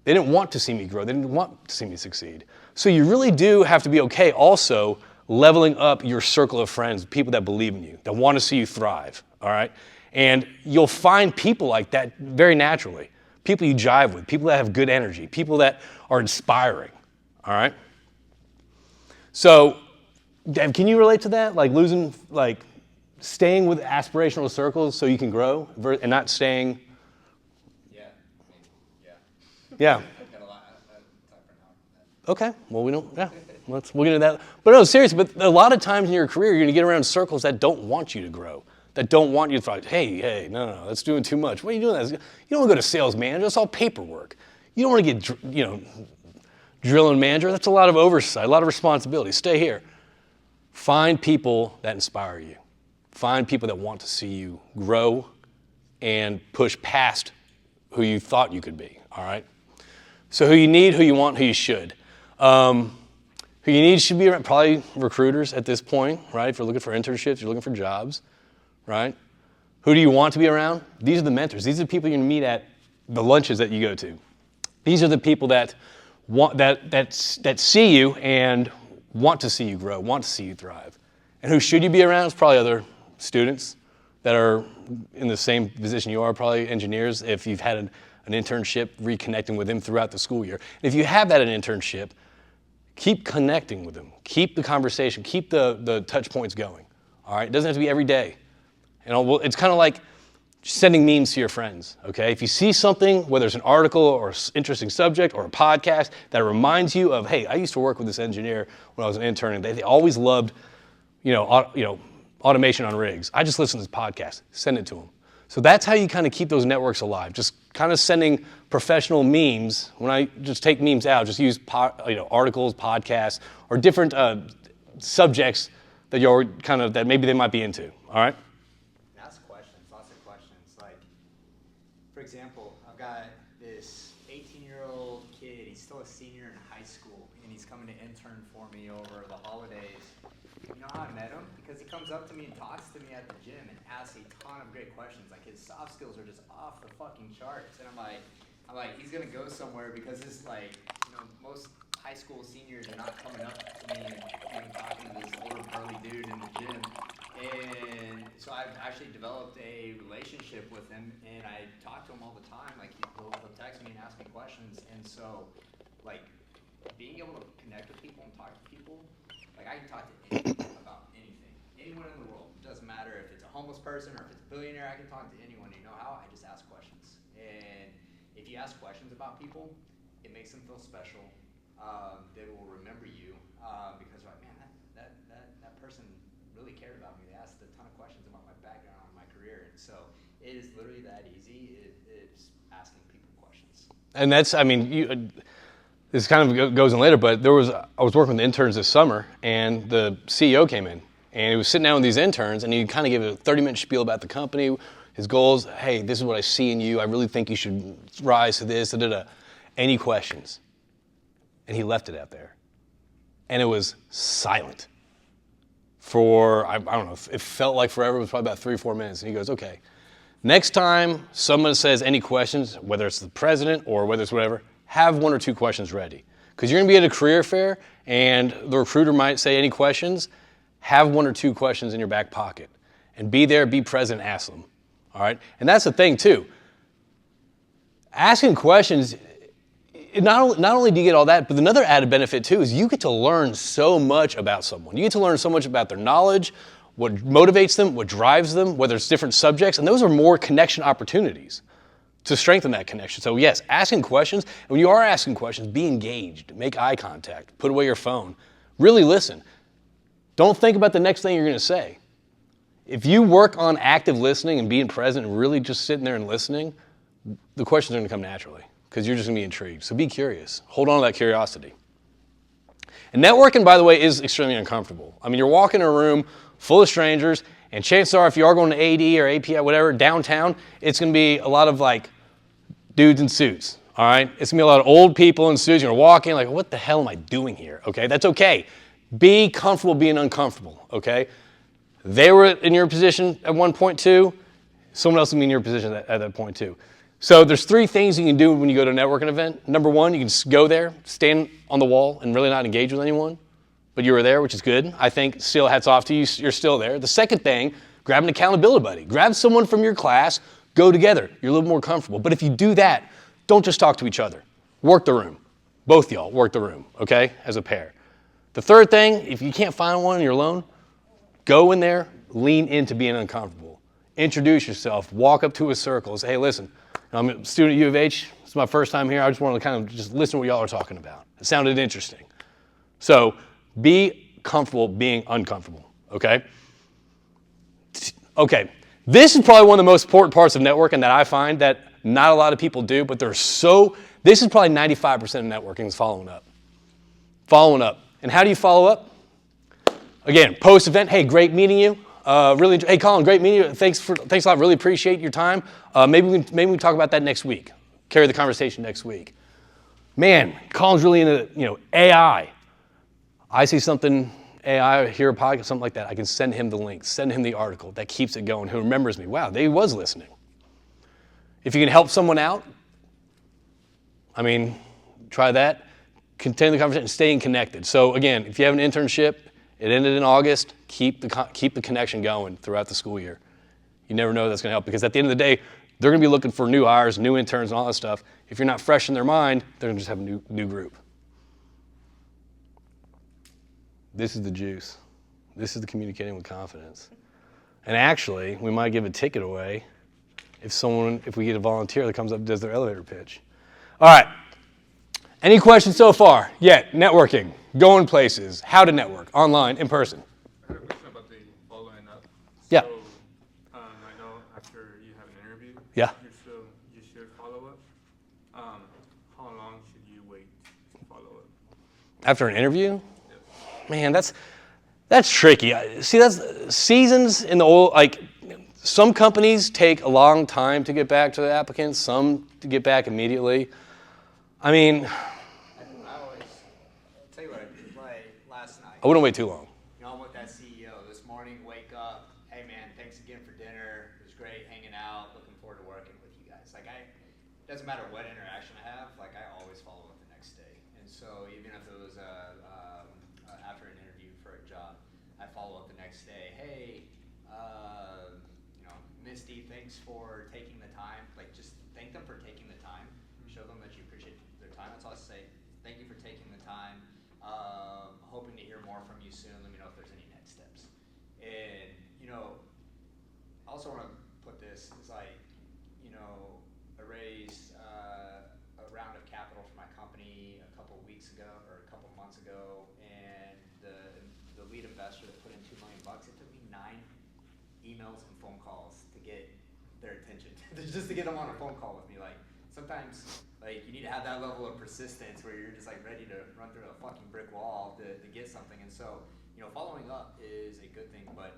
A: They didn't want to see me grow, they didn't want to see me succeed. So you really do have to be okay also leveling up your circle of friends, people that believe in you, that want to see you thrive, all right? And you'll find people like that very naturally. People you jive with, people that have good energy, people that are inspiring, all right? So, Dev, can you relate to that? Staying with aspirational circles so you can grow and not staying...
B: Yeah.
A: Yeah.
B: Got a lot of time for now.
A: Okay, well, we'll get into that. But no, seriously, but a lot of times in your career, you're going to get around circles that don't want you to grow, that don't want you to thrive. Hey, no, that's doing too much. What are you doing? You don't want to go to sales manager. That's all paperwork. You don't want to get, drilling manager. That's a lot of oversight, a lot of responsibility. Stay here. Find people that inspire you. Find people that want to see you grow and push past who you thought you could be, all right? So who you need, who you want, who you should. Who you need should be probably recruiters at this point, right? If you're looking for internships, you're looking for jobs, right? Who do you want to be around? These are the mentors. These are the people you're going to meet at the lunches that you go to. These are the people that see you and want to see you grow, want to see you thrive. And who should you be around? It's probably other students that are in the same position you are, probably engineers, if you've had an internship, reconnecting with them throughout the school year. And if you have had an internship, keep connecting with them. Keep the conversation, keep the touch points going, all right? It doesn't have to be every day. It's kind of like sending memes to your friends, okay? If you see something, whether it's an article or interesting subject or a podcast that reminds you of, hey, I used to work with this engineer when I was an intern, and they always loved, automation on rigs. I just listened to this podcast. Send it to them. So that's how you kind of keep those networks alive. Just kind of sending professional memes. When I just take memes out, just use articles, podcasts, or different subjects that that maybe they might be into. All right.
B: Ask questions, lots of questions. Like, for example, I've got this 18-year-old kid. He's still a senior in high school, and he's coming to intern for me over the holidays. You know how I met him? Because he comes up to me and talks to me at the gym and asks a ton of great questions. Like, his soft skills are just off the fucking charts. And I'm like, he's gonna go somewhere because it's like, most high school seniors are not coming up to me and talking to this little burly dude in the gym. And so I've actually developed a relationship with him, and I talk to him all the time. Like, he'll text me and ask me questions. And so, like, being able to connect with people and talk to people, like, I can talk to anyone about anything. Anyone in the world. It doesn't matter if it's a homeless person or if it's a billionaire. I can talk to anyone. You know how? I just ask questions. And if you ask questions about people, it makes them feel special. They will remember you because they're like, man, that person really cared about me. They asked a ton of questions about my background and my career. And so it is literally that easy. It's asking people questions.
A: And that's, this kind of goes in later, but I was working with interns this summer, and the CEO came in, and he was sitting down with these interns, and he kind of gave a 30-minute spiel about the company, his goals. Hey, this is what I see in you. I really think you should rise to this. Any questions? And he left it out there. And it was silent for, I don't know, it felt like forever. It was probably about 3 or 4 minutes. And he goes, okay, next time someone says any questions, whether it's the president or whether it's whatever, have 1 or 2 questions ready. Because you're going to be at a career fair, and the recruiter might say any questions. Have 1 or 2 questions in your back pocket. And be there, be present, ask them. All right? And that's the thing, too. Asking questions, not only do you get all that, but another added benefit too is you get to learn so much about someone. You get to learn so much about their knowledge, what motivates them, what drives them, whether it's different subjects, and those are more connection opportunities to strengthen that connection. So yes, asking questions, and when you are asking questions, be engaged, make eye contact, put away your phone, really listen. Don't think about the next thing you're going to say. If you work on active listening and being present and really just sitting there and listening, the questions are going to come naturally because you're just going to be intrigued. So be curious. Hold on to that curiosity. And networking, by the way, is extremely uncomfortable. I mean, you're walking in a room full of strangers, and chances are if you are going to AD or API, whatever, downtown, it's going to be a lot of like dudes in suits, all right? It's going to be a lot of old people in suits. You're walking like, what the hell am I doing here? Okay, that's okay. Be comfortable being uncomfortable, okay? They were in your position at one point too. Someone else will be in your position at that point too. So there's 3 things you can do when you go to a networking event. Number 1, you can just go there, stand on the wall, and really not engage with anyone. But you were there, which is good. I think still hats off to you, you're still there. The second thing, grab an accountability buddy. Grab someone from your class, go together. You're a little more comfortable. But if you do that, don't just talk to each other. Work the room. Both y'all, work the room, okay, as a pair. The third thing, if you can't find one and you're alone, go in there, lean into being uncomfortable. Introduce yourself, walk up to a circle, say, hey, listen, I'm a student at U of H. It's my first time here. I just want to kind of just listen to what y'all are talking about. It sounded interesting. So be comfortable being uncomfortable, okay? Okay, this is probably one of the most important parts of networking that I find that not a lot of people do, but this is probably 95% of networking is following up. Following up. And how do you follow up? Again, post-event, hey, great meeting you. Hey, Colin, great meeting you. Thanks a lot. Really appreciate your time. Maybe we can talk about that next week. Carry the conversation next week. Man, Colin's really into AI. I see something, AI, hear a podcast, something like that. I can send him the link, send him the article. That keeps it going. Who remembers me? Wow, they was listening. If you can help someone out, I mean, try that. Continue the conversation, staying connected. So again, if you have an internship, it ended in August, keep the connection going throughout the school year. You never know that's going to help because at the end of the day, they're going to be looking for new hires, new interns, and all that stuff. If you're not fresh in their mind, they're going to just have a new group. This is the juice. This is the communicating with confidence. And actually, we might give a ticket away if we get a volunteer that comes up and does their elevator pitch. All right. Any questions so far? Yeah, networking, going places, how to network, online, in person.
F: I had a question about the following up.
A: Yeah.
F: So, I know after you have an interview,
A: Yeah.
F: you should follow up. How long should you wait to follow up?
A: After an interview? Man, that's tricky. See, that's seasons in the oil, like some companies take a long time to get back to the applicants, some to get back immediately. I mean,
B: I'll tell you what, like last night.
A: I wouldn't wait too long.
B: You know, I'm with that CEO this morning, wake up, hey man, thanks again for dinner. It was great hanging out, looking forward to working with you guys. Like it doesn't matter what interaction I have, like I always follow up the next day. And so even if it was after an interview for a job, I follow up the next day. Hey, Misty, thanks for taking the time. Like just thank them for taking the time. Show them that you appreciate their time. That's all I say. Thank you for taking the time. Hoping to hear more from you soon. Let me know if there's any next steps. And, I also want to put this, it's like, I raised a round of capital for my company a couple weeks ago or a couple months ago, and the lead investor that put in $2 million, it took me 9 emails and phone calls to get their attention, just to get them on a phone call with me. Like, sometimes you need to have that level of persistence where you're just ready to run through a fucking brick wall to get something. And so, following up is a good thing, but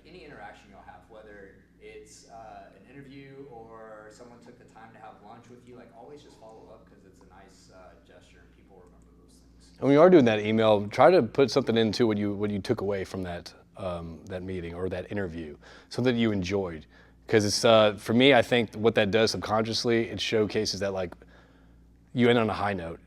B: any interaction you'll have, whether it's an interview or someone took the time to have lunch with you, always just follow up because it's a nice gesture and people remember those things.
A: And when you are doing that email, try to put something into what you took away from that meeting or that interview, something that you enjoyed. Because it's for me, I think what that does subconsciously, it showcases that you end on a high note.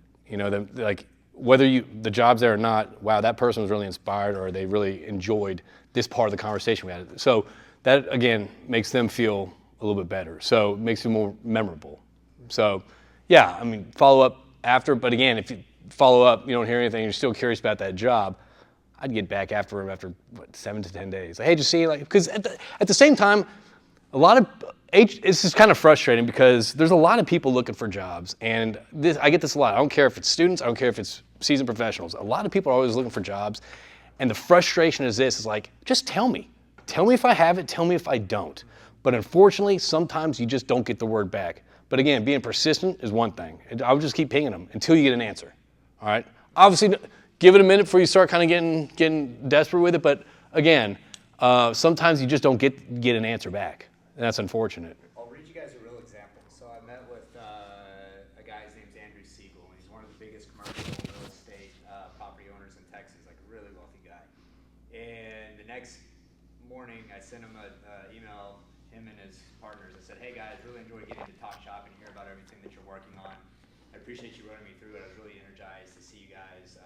A: Whether the job's there or not, wow, that person was really inspired or they really enjoyed this part of the conversation we had. So that again makes them feel a little bit better. So it makes it more memorable. So yeah, follow up after. But again, if you follow up, you don't hear anything, you're still curious about that job, I'd get back after him after, 7 to 10 days. Like, hey, did you see? Like, because at the same time, a lot of, this is kind of frustrating because there's a lot of people looking for jobs. And I get this a lot. I don't care if it's students, I don't care if it's seasoned professionals. A lot of people are always looking for jobs. And the frustration is this, is like, just tell me. Tell me if I have it, tell me if I don't. But unfortunately, sometimes you just don't get the word back. But again, being persistent is one thing. I would just keep pinging them until you get an answer, all right? Obviously, give it a minute before you start kind of getting desperate with it. But again, sometimes you just don't get an answer back. And that's unfortunate.
B: I'll read you guys a real example. So I met with a guy, his name's Andrew Siegel, and he's one of the biggest commercial real estate property owners in Texas, like a really wealthy guy. And the next morning, I sent him an email, him and his partners. I said, hey guys, really enjoyed getting to talk shop and hear about everything that you're working on. I appreciate you running me through it. I was really energized to see you guys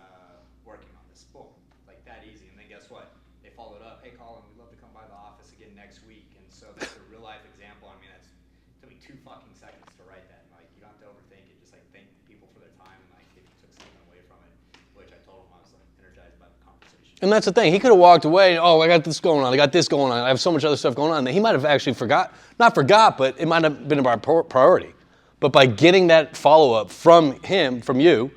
B: working on this. Boom, like that easy. And then guess what? They followed up, hey Colin, we'd love to come by the office again next week. And so that's a real life example. I mean, it took me 2 fucking seconds to write that. Like, you don't have to overthink it. Just like thank people for their time. And like, if you took something away from it, which I told him I was like energized by the conversation.
A: And that's the thing. He could have walked away. Oh, I got this going on. I got this going on. I have so much other stuff going on. He might have actually not forgot, but it might have been a priority. But by getting that follow-up from him, from you,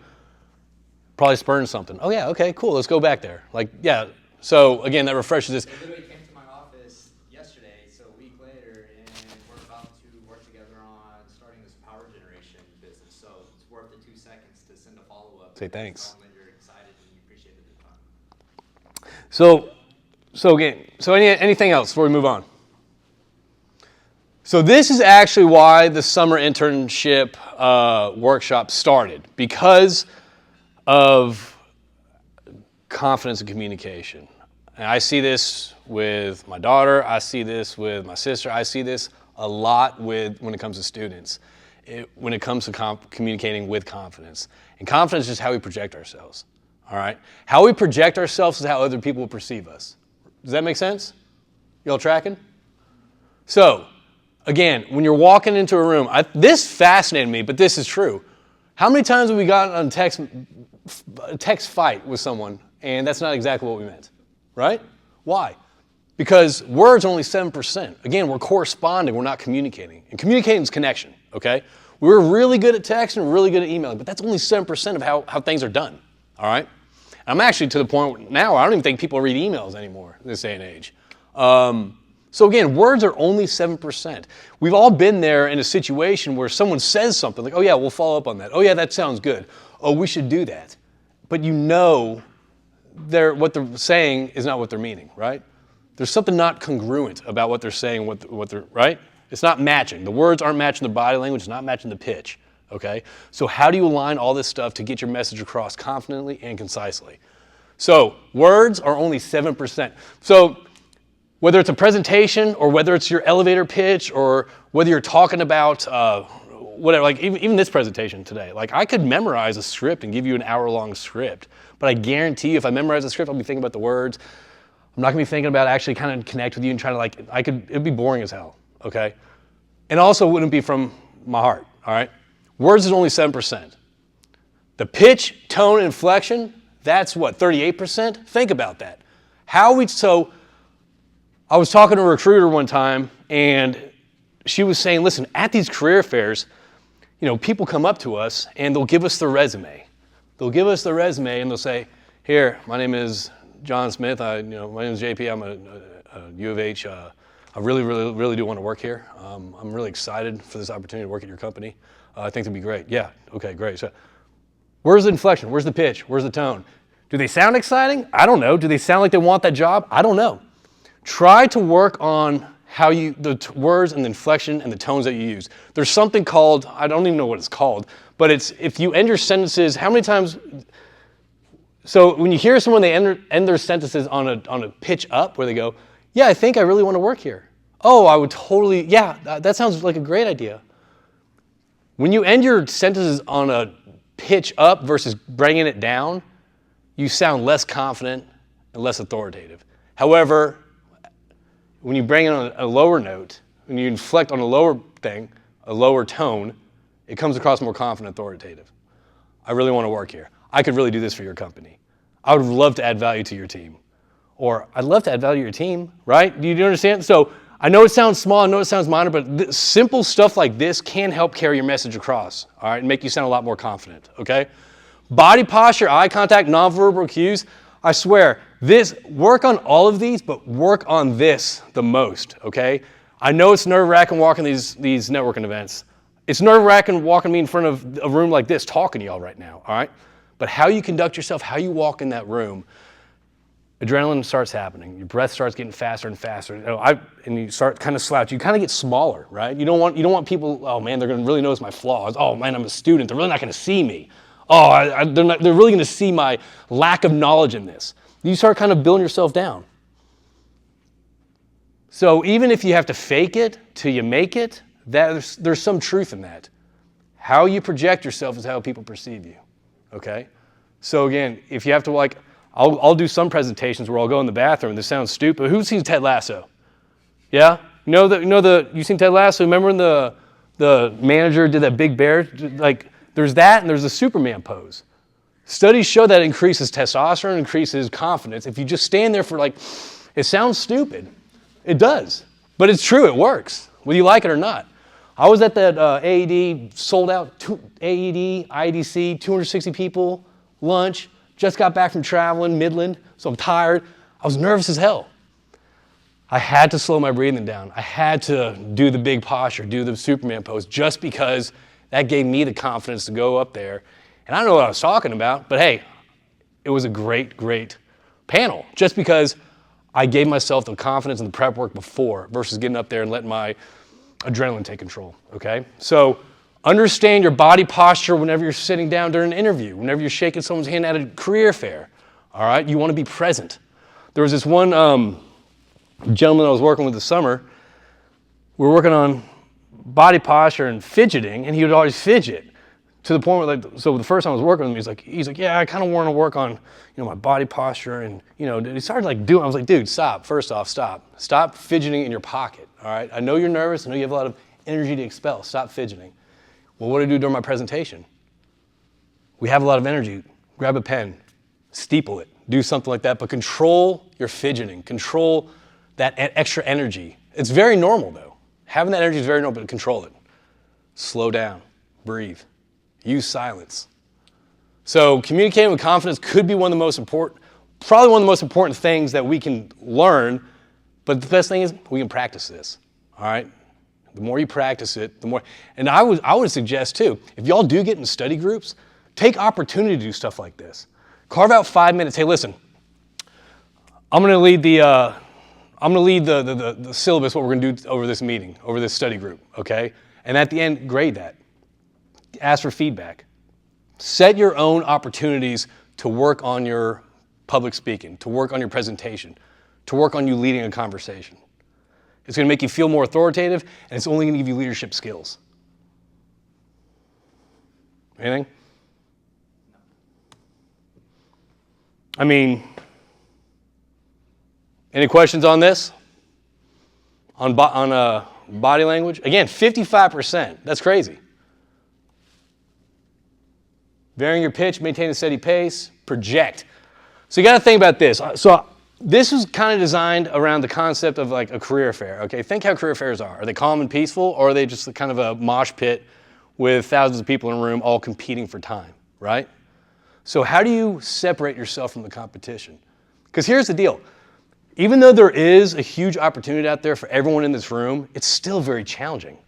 A: probably spurned something. Oh, yeah, okay, cool. Let's go back there. Like, yeah. So, again, that refreshes this.
B: They literally came to my office yesterday, so a week later, and we're about to work together on starting this power generation business. So it's worth the 2 seconds to send a follow-up.
A: Say thanks.
B: Tell them that you're excited and you appreciate the time.
A: So again, anything else before we move on? So this is actually why the summer internship workshop started, because of confidence and communication. And I see this with my daughter, I see this with my sister, I see this a lot when it comes to students, when it comes to communicating with confidence. And confidence is how we project ourselves, all right? How we project ourselves is how other people will perceive us. Does that make sense? Y'all tracking? So, again, when you're walking into a room, this fascinated me, but this is true. How many times have we gotten on a text fight with someone, and that's not exactly what we meant, right? Why? Because words are only 7%. Again, we're corresponding, we're not communicating. And communicating is connection, okay? We're really good at texting, we're really good at emailing, but that's only 7% of how things are done, all right? I'm actually to the point where now I don't even think people read emails anymore in this day and age. So again, words are only 7%. We've all been there in a situation where someone says something like, oh yeah, we'll follow up on that. Oh yeah, that sounds good. Oh, we should do that. But you know what they're saying is not what they're meaning, right? There's something not congruent about what they're saying, what they're, right? It's not matching. The words aren't matching the body language, it's not matching the pitch, okay? So how do you align all this stuff to get your message across confidently and concisely? So words are only 7%. So whether it's a presentation or whether it's your elevator pitch or whether you're talking about whatever, like even this presentation today, like I could memorize a script and give you an hour-long script, but I guarantee you if I memorize the script, I'll be thinking about the words. I'm not gonna be thinking about actually kind of connect with you and trying to it'd be boring as hell, okay? And also wouldn't be from my heart, all right? Words is only 7%. The pitch, tone, inflection, that's what, 38%? Think about that. So I was talking to a recruiter one time and she was saying, listen, at these career fairs, you know, people come up to us and they'll give us their resume. They'll give us their resume and they'll say, here, my name is John Smith. My name is JP. I'm a U of H. I really, really, really do want to work here. I'm really excited for this opportunity to work at your company. I think it'd be great. Yeah, okay, great. So where's the inflection? Where's the pitch? Where's the tone? Do they sound exciting? I don't know. Do they sound like they want that job? I don't know. Try to work on how the words and the inflection and the tones that you use. There's something called, I don't even know what it's called, but it's if you end your sentences, how many times, so when you hear someone, they end their sentences on a pitch up where they go, yeah, I think I really want to work here. Oh, I would totally, yeah, that sounds like a great idea. When you end your sentences on a pitch up versus bringing it down, you sound less confident and less authoritative. However, when you bring it on a lower note, when you inflect on a lower thing, a lower tone, it comes across more confident and authoritative. I really want to work here. I could really do this for your company. I would love to add value to your team. Or I'd love to add value to your team, right? Do you understand? So I know it sounds small, I know it sounds minor, but simple stuff like this can help carry your message across, all right, and make you sound a lot more confident, okay? Body posture, eye contact, nonverbal cues, I swear, work on all of these, but work on this the most, okay? I know it's nerve-wracking walking these networking events. It's nerve-wracking walking me in front of a room like this talking to y'all right now, all right? But how you conduct yourself, how you walk in that room, adrenaline starts happening. Your breath starts getting faster and faster. And you start kind of slouch. You kind of get smaller, right? You don't want people, oh man, they're going to really notice my flaws. Oh man, I'm a student. They're really not going to see me. Oh, they're really going to see my lack of knowledge in this. You start kind of building yourself down. So even if you have to fake it till you make it, there's some truth in that. How you project yourself is how people perceive you, okay? So again, if you have to I'll do some presentations where I'll go in the bathroom, and this sounds stupid. Who's seen Ted Lasso? Yeah? You seen Ted Lasso? Remember when the manager did that big bear? There's that and there's the Superman pose. Studies show that it increases testosterone, increases confidence. If you just stand there for it sounds stupid. It does. But it's true, it works, whether you like it or not. I was at that AED, sold out AED, IDC, 260 people, lunch. Just got back from traveling, Midland, so I'm tired. I was nervous as hell. I had to slow my breathing down. I had to do the big posture, do the Superman pose, just because that gave me the confidence to go up there. And I don't know what I was talking about, but hey, it was a great, great panel, just because I gave myself the confidence and the prep work before versus getting up there and letting my adrenaline take control, okay? So understand your body posture whenever you're sitting down during an interview, whenever you're shaking someone's hand at a career fair, all right? You want to be present. There was this one gentleman I was working with this summer. We were working on body posture and fidgeting, and he would always fidget to the point where, so the first time I was working with him, he's like, yeah, I kind of want to work on, my body posture, and, he started doing, I was like, dude, stop. First off, stop. Stop fidgeting in your pocket, all right? I know you're nervous. I know you have a lot of energy to expel. Stop fidgeting. Well, what do I do during my presentation? We have a lot of energy. Grab a pen, steeple it, do something like that, but control your fidgeting. Control that extra energy. It's very normal, though. Having that energy is very normal, but control it. Slow down, breathe, use silence. So communicating with confidence could be probably one of the most important things that we can learn, but the best thing is we can practice this, all right? The more you practice it, the more, and I would suggest too, if y'all do get in study groups, take opportunity to do stuff like this. Carve out 5 minutes. Hey, listen, I'm going to lead the syllabus, what we're going to do over this meeting, over this study group, okay? And at the end, grade that. Ask for feedback. Set your own opportunities to work on your public speaking, to work on your presentation, to work on you leading a conversation. It's going to make you feel more authoritative, and it's only going to give you leadership skills. Anything? Any questions on this? On body language? Again, 55%. That's crazy. Varying your pitch, maintain a steady pace, project. So you got to think about this. So this was kind of designed around the concept of a career fair, okay? Think how career fairs are. Are they calm and peaceful, or are they just kind of a mosh pit with thousands of people in a room all competing for time, right? So how do you separate yourself from the competition? Because here's the deal. Even though there is a huge opportunity out there for everyone in this room, it's still very challenging.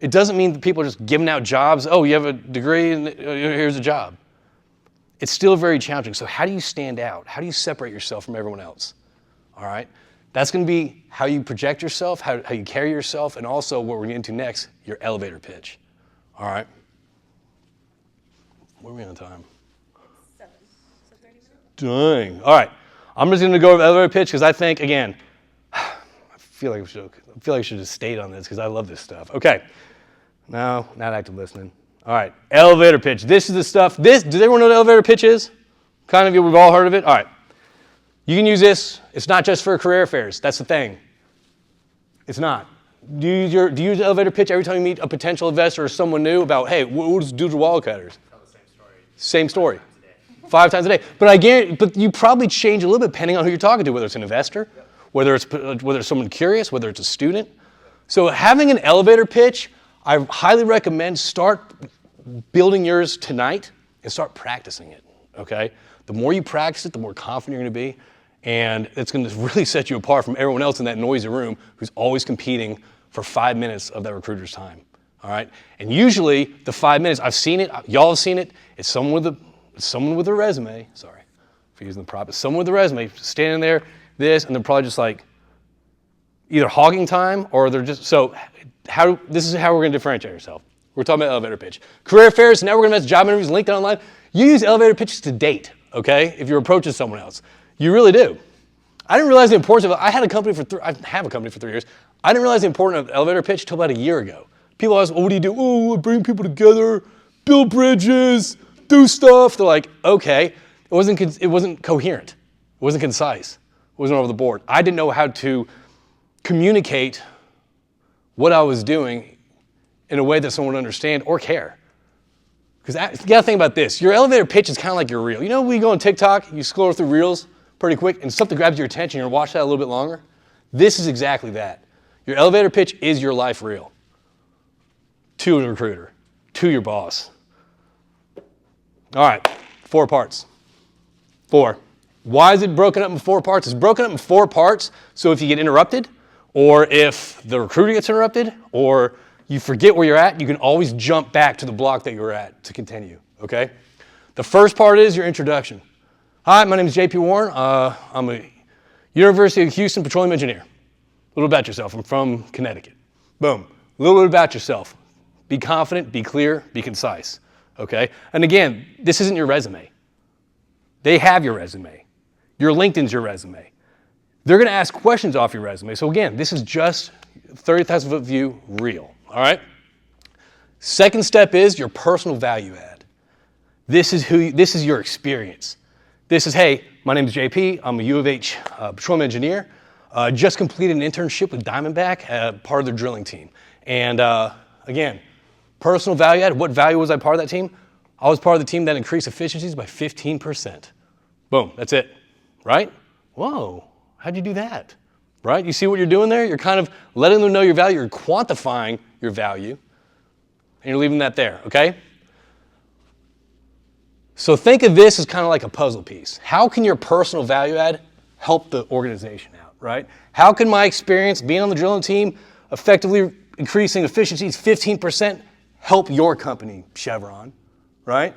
A: It doesn't mean that people are just giving out jobs. Oh, you have a degree and here's a job. It's still very challenging. So how do you stand out? How do you separate yourself from everyone else? All right? That's going to be how you project yourself, how you carry yourself, and also what we're getting into next, your elevator pitch. All right? Where are we on time?
D: 7. So 30 minutes.
A: Dang. All right. I'm just going to go over the elevator pitch because I think, again, I feel like I should have stayed on this because I love this stuff. Okay. No, not active listening. All right. Elevator pitch. This is the stuff. Does everyone know what elevator pitch is? Kind of, we've all heard of it. All right. You can use this. It's not just for career fairs. That's the thing. It's not. Do you use the elevator pitch every time you meet a potential investor or someone new about, hey, what does Doodle Wall Cutters?
B: Tell the same story
A: Same story. 5 times a day. But I guarantee, but you probably change a little bit depending on who you're talking to, whether it's an investor, whether it's someone curious, whether it's a student. So having an elevator pitch, I highly recommend start building yours tonight and start practicing it, okay? The more you practice it, the more confident you're gonna be, and it's gonna really set you apart from everyone else in that noisy room who's always competing for 5 minutes of that recruiter's time, all right? And usually the 5 minutes, I've seen it, y'all have seen it, it's someone with a resume, sorry for using the prop, it's someone with a resume standing there, and they're probably just like either hogging time or they're just, so this is how we're gonna differentiate ourselves. We're talking about elevator pitch. Career fairs, networking events, job interviews, LinkedIn Online. You use elevator pitches to date, okay? If you're approaching someone else. You really do. I didn't realize the importance of, I have a company for 3 years. I didn't realize the importance of elevator pitch until about a year ago. People ask, what do you do? Oh, I bring people together, build bridges, do stuff. They're like, okay. It wasn't coherent. It wasn't concise. It wasn't over the board. I didn't know how to communicate what I was doing in a way that someone would understand or care. Because you gotta think about this. Your elevator pitch is kind of like your reel. You know when you go on TikTok, you scroll through reels pretty quick and something grabs your attention, you're gonna watch that a little bit longer? This is exactly that. Your elevator pitch is your life reel. To a recruiter, to your boss. All right, 4 parts. 4. Why is it broken up in 4 parts? It's broken up in 4 parts so if you get interrupted, or if the recruiter gets interrupted, or you forget where you're at, you can always jump back to the block that you were at to continue, okay? The first part is your introduction. Hi, my name is JP Warren. I'm a University of Houston petroleum engineer. A little about yourself. I'm from Connecticut. Boom. A little bit about yourself. Be confident, be clear, be concise, okay? And again, this isn't your resume. They have your resume. Your LinkedIn's your resume. They're gonna ask questions off your resume. So again, this is just 30,000 foot view real. All right? Second step is your personal value add. This is your experience. This is, hey, my name is JP. I'm a U of H petroleum engineer. Just completed an internship with Diamondback, part of their drilling team. And again, personal value add. What value was I part of that team? I was part of the team that increased efficiencies by 15%. Boom, that's it, right? Whoa, how'd you do that? Right? You see what you're doing there? You're kind of letting them know your value. You're quantifying your value. And you're leaving that there, okay? So think of this as kind of like a puzzle piece. How can your personal value add help the organization out, right? How can my experience being on the drilling team, effectively increasing efficiencies 15%, help your company, Chevron, right?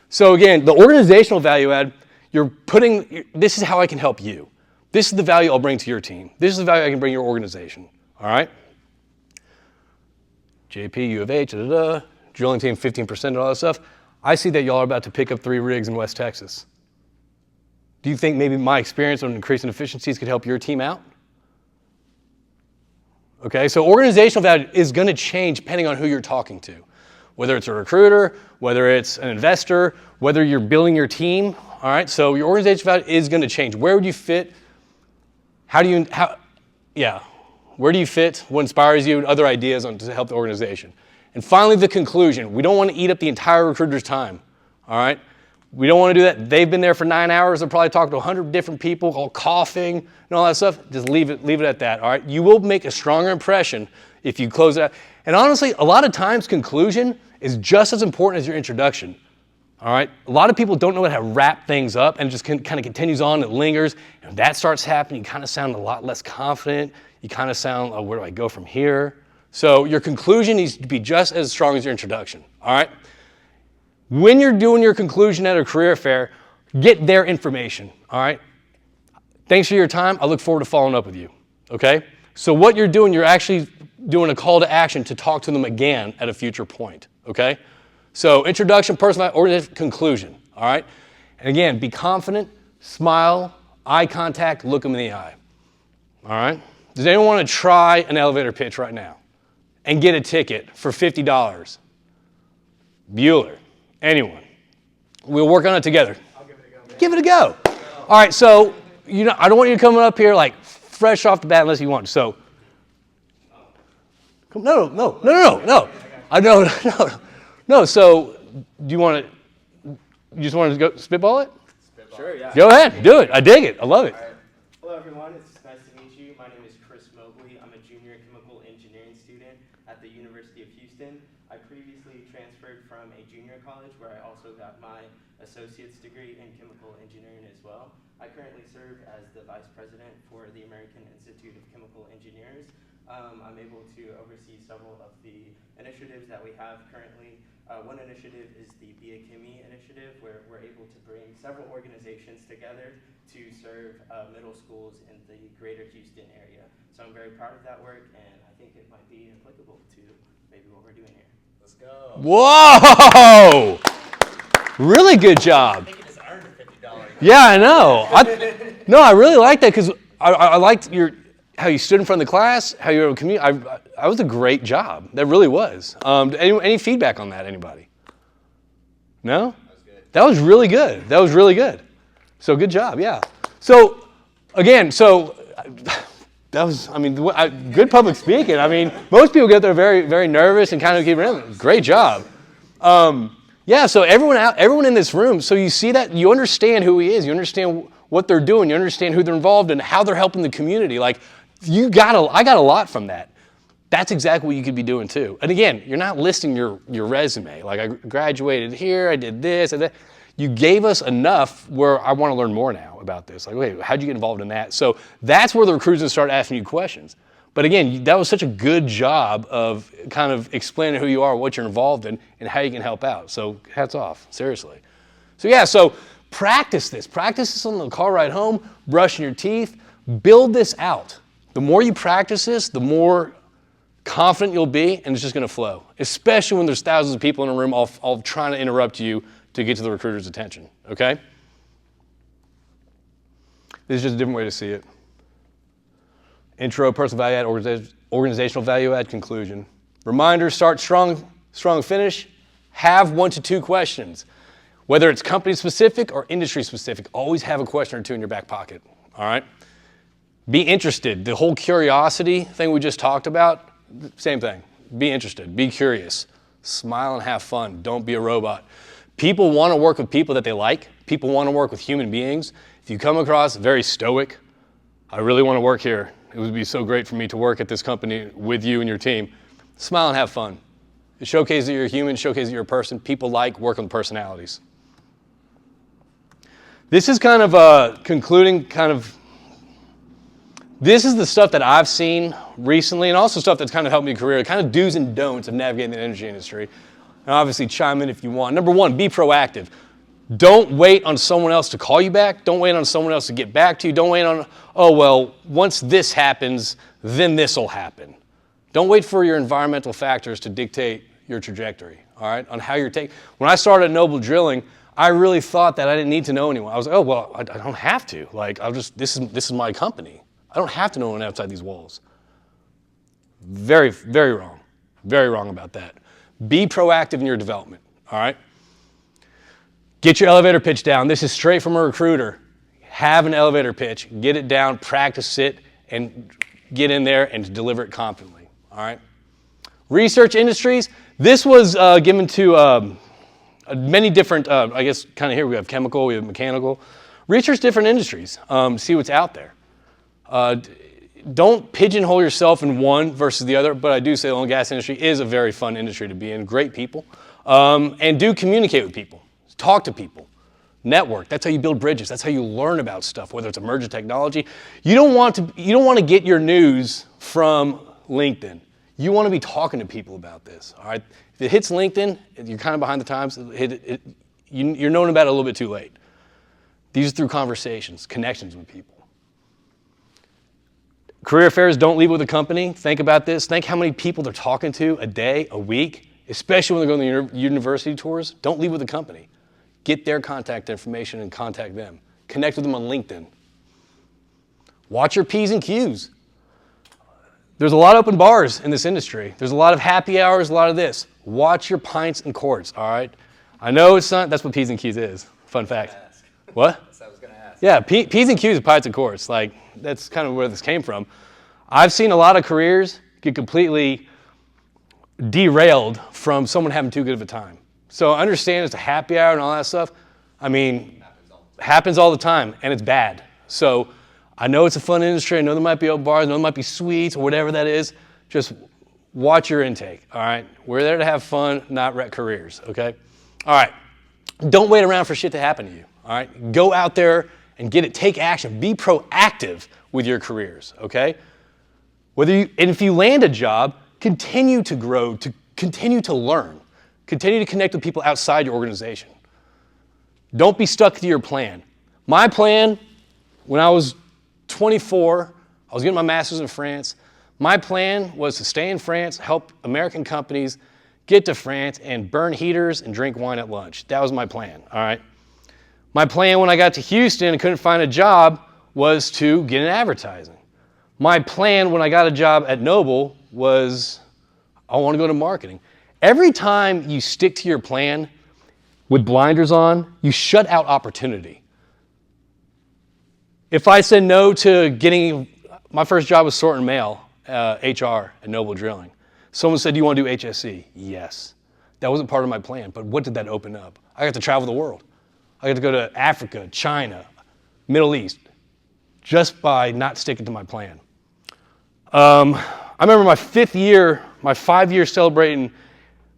A: So again, the organizational value add, this is how I can help you. This is the value I'll bring to your team. This is the value I can bring to your organization, all right? JP, U of H, drilling team 15% and all that stuff. I see that y'all are about to pick up 3 rigs in West Texas. Do you think maybe my experience on increasing efficiencies could help your team out? Okay, so organizational value is gonna change depending on who you're talking to. Whether it's a recruiter, whether it's an investor, whether you're building your team, all right? So your organizational value is gonna change. Where would you fit? Where do you fit? What inspires you? Other ideas to help the organization. And finally, the conclusion. We don't want to eat up the entire recruiter's time, all right? We don't want to do that. They've been there for 9 hours. They're probably talking to 100 different people, all coughing and all that stuff. Just leave it at that, all right? You will make a stronger impression if you close it out. And honestly, a lot of times conclusion is just as important as your introduction. All right, a lot of people don't know how to wrap things up and it just kind of continues on, it lingers. And when that starts happening, you kind of sound a lot less confident. You kind of sound, oh, where do I go from here? So your conclusion needs to be just as strong as your introduction, all right? When you're doing your conclusion at a career fair, get their information, all right? Thanks for your time. I look forward to following up with you, okay? So what you're doing, you're actually doing a call to action to talk to them again at a future point, okay? So introduction, personal, or conclusion, all right? And again, be confident, smile, eye contact, look them in the eye, all right? Does anyone want to try an elevator pitch right now and get a ticket for $50? Bueller, anyone? We'll work on it together. I'll give it a go. Give it a go. All right, so I don't want you to come up here like fresh off the bat unless you want. So, no. I know, no. So, do you want to? You just wanted to go spitball it?
G: Sure, yeah.
A: Go ahead, do it. I dig it. I love it.
G: All right. Hello, everyone. It's nice to meet you. My name is Chris Mobley. I'm a junior chemical engineering student at the University of Houston. I previously transferred from a junior college where I also got my associate's degree in chemical engineering as well. I currently serve as the vice president for the American Institute of Chemical Engineers. I'm able to oversee several of the initiatives that we have currently. One initiative is the Be a Chemie initiative, where we're able to bring several organizations together to serve middle schools in the greater Houston area. So I'm very proud of that work, and I think it might be applicable to maybe what we're doing here. Let's go.
A: Whoa! Really good job.
G: I think it just earned $50.
A: Yeah, I know. I really like that because I liked how you stood in front of the class, how you were able to communicate. That was a great job. That really was. Any feedback on that, anybody? No? That was really good. That was really good. So good job, yeah. So, again, that was, good public speaking. Most people get there very, very nervous and kind of keep it in. Great job. Yeah, so everyone in this room, so you see that, you understand who he is, you understand what they're doing, you understand who they're involved in, how they're helping the community. Like, I got a lot from that. That's exactly what you could be doing too. And again, you're not listing your resume. Like, I graduated here, I did this, and that. You gave us enough where I want to learn more now about this. Like, okay, how'd you get involved in that? So that's where the recruiters start asking you questions. But again, that was such a good job of kind of explaining who you are, what you're involved in, and how you can help out. So hats off, seriously. So yeah, so practice this. Practice this on the car ride home, brushing your teeth. Build this out. The more you practice this, the more confident you'll be, and it's just going to flow. Especially when there's thousands of people in a room all trying to interrupt you to get to the recruiter's attention, okay? This is just a different way to see it. Intro, personal value add, organizational value add, conclusion. Reminder, start strong finish. Have 1 to 2 questions. Whether it's company specific or industry specific, always have a question or two in your back pocket, all right? Be interested. The whole curiosity thing we just talked about, same thing. Be interested, be curious. Smile and have fun, don't be a robot. People want to work with people that they like. People want to work with human beings. If you come across very stoic, I really want to work here. It would be so great for me to work at this company with you and your team. Smile and have fun. It showcases that you're a human, showcases that you're a person. People like working with personalities. This is kind of concluding this is the stuff that I've seen recently, and also stuff that's kind of helped me in career, kind of do's and don'ts of navigating the energy industry. And obviously chime in if you want. Number 1, be proactive. Don't wait on someone else to call you back. Don't wait on someone else to get back to you. Don't wait on, once this happens, then this will happen. Don't wait for your environmental factors to dictate your trajectory, all right, on how you're taking. When I started at Noble Drilling, I really thought that I didn't need to know anyone. I was like, I don't have to. Like, this is my company. I don't have to know anyone outside these walls. Very, very wrong. Very wrong about that. Be proactive in your development, all right? Get your elevator pitch down. This is straight from a recruiter. Have an elevator pitch, get it down, practice it, and get in there and deliver it confidently, all right? Research industries. This was given to many different, I guess, kind of here we have chemical, we have mechanical. Research different industries, see what's out there. Don't pigeonhole yourself in one versus the other, but I do say the oil and gas industry is a very fun industry to be in. Great people. And do communicate with people. Talk to people. Network. That's how you build bridges. That's how you learn about stuff, whether it's emerging technology. You don't want to get your news from LinkedIn. You want to be talking to people about this, all right? If it hits LinkedIn, you're kind of behind the times. You're knowing about it a little bit too late. These are through conversations, connections with people. Career fairs, don't leave with a company. Think about this. Think how many people they're talking to a day, a week, especially when they're going to university tours. Don't leave with a company. Get their contact information and contact them. Connect with them on LinkedIn. Watch your P's and Q's. There's a lot of open bars in this industry. There's a lot of happy hours, a lot of this. Watch your pints and quarts, all right? I know it's not, that's what P's and Q's is. Fun fact. What?
G: I was going to ask.
A: Yeah, P's and Q's are pints and quarts. Like, that's kind of where this came from. I've seen a lot of careers get completely derailed from someone having too good of a time. So I understand it's a happy hour and all that stuff. I mean, happens all the time, and it's bad. So I know it's a fun industry. I know there might be open bars. I know there might be suites or whatever that is. Just watch your intake, all right? We're there to have fun, not wreck careers, okay? All right. Don't wait around for shit to happen to you, all right? Go out there and get it. Take action. Be proactive with your careers, okay? And if you land a job, continue to grow, to continue to learn. Continue to connect with people outside your organization. Don't be stuck to your plan. My plan, when I was 24, I was getting my master's in France. My plan was to stay in France, help American companies get to France and burn heaters and drink wine at lunch. That was my plan, all right? My plan when I got to Houston and couldn't find a job was to get in advertising. My plan when I got a job at Noble was I want to go to marketing. Every time you stick to your plan with blinders on, you shut out opportunity. If I said no to getting, my first job was sorting mail, HR at Noble Drilling. Someone said, do you want to do HSE? Yes. That wasn't part of my plan, but what did that open up? I got to travel the world. I got to go to Africa, China, Middle East, just by not sticking to my plan. I remember my 5-year celebrating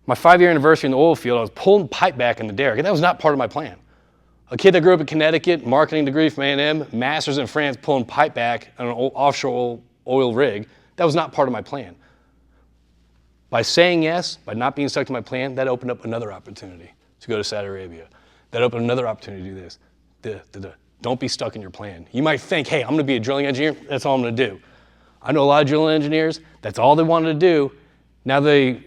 A: my 5-year anniversary in the oil field. I was pulling pipe back in the derrick, and that was not part of my plan. A kid that grew up in Connecticut, marketing degree from A&M, master's in France, pulling pipe back on an offshore oil rig, that was not part of my plan. By saying yes, by not being stuck to my plan, that opened up another opportunity to go to Saudi Arabia. That opened another opportunity to do this. Don't be stuck in your plan. You might think, hey, I'm going to be a drilling engineer. That's all I'm going to do. I know a lot of drilling engineers. That's all they wanted to do. Now they're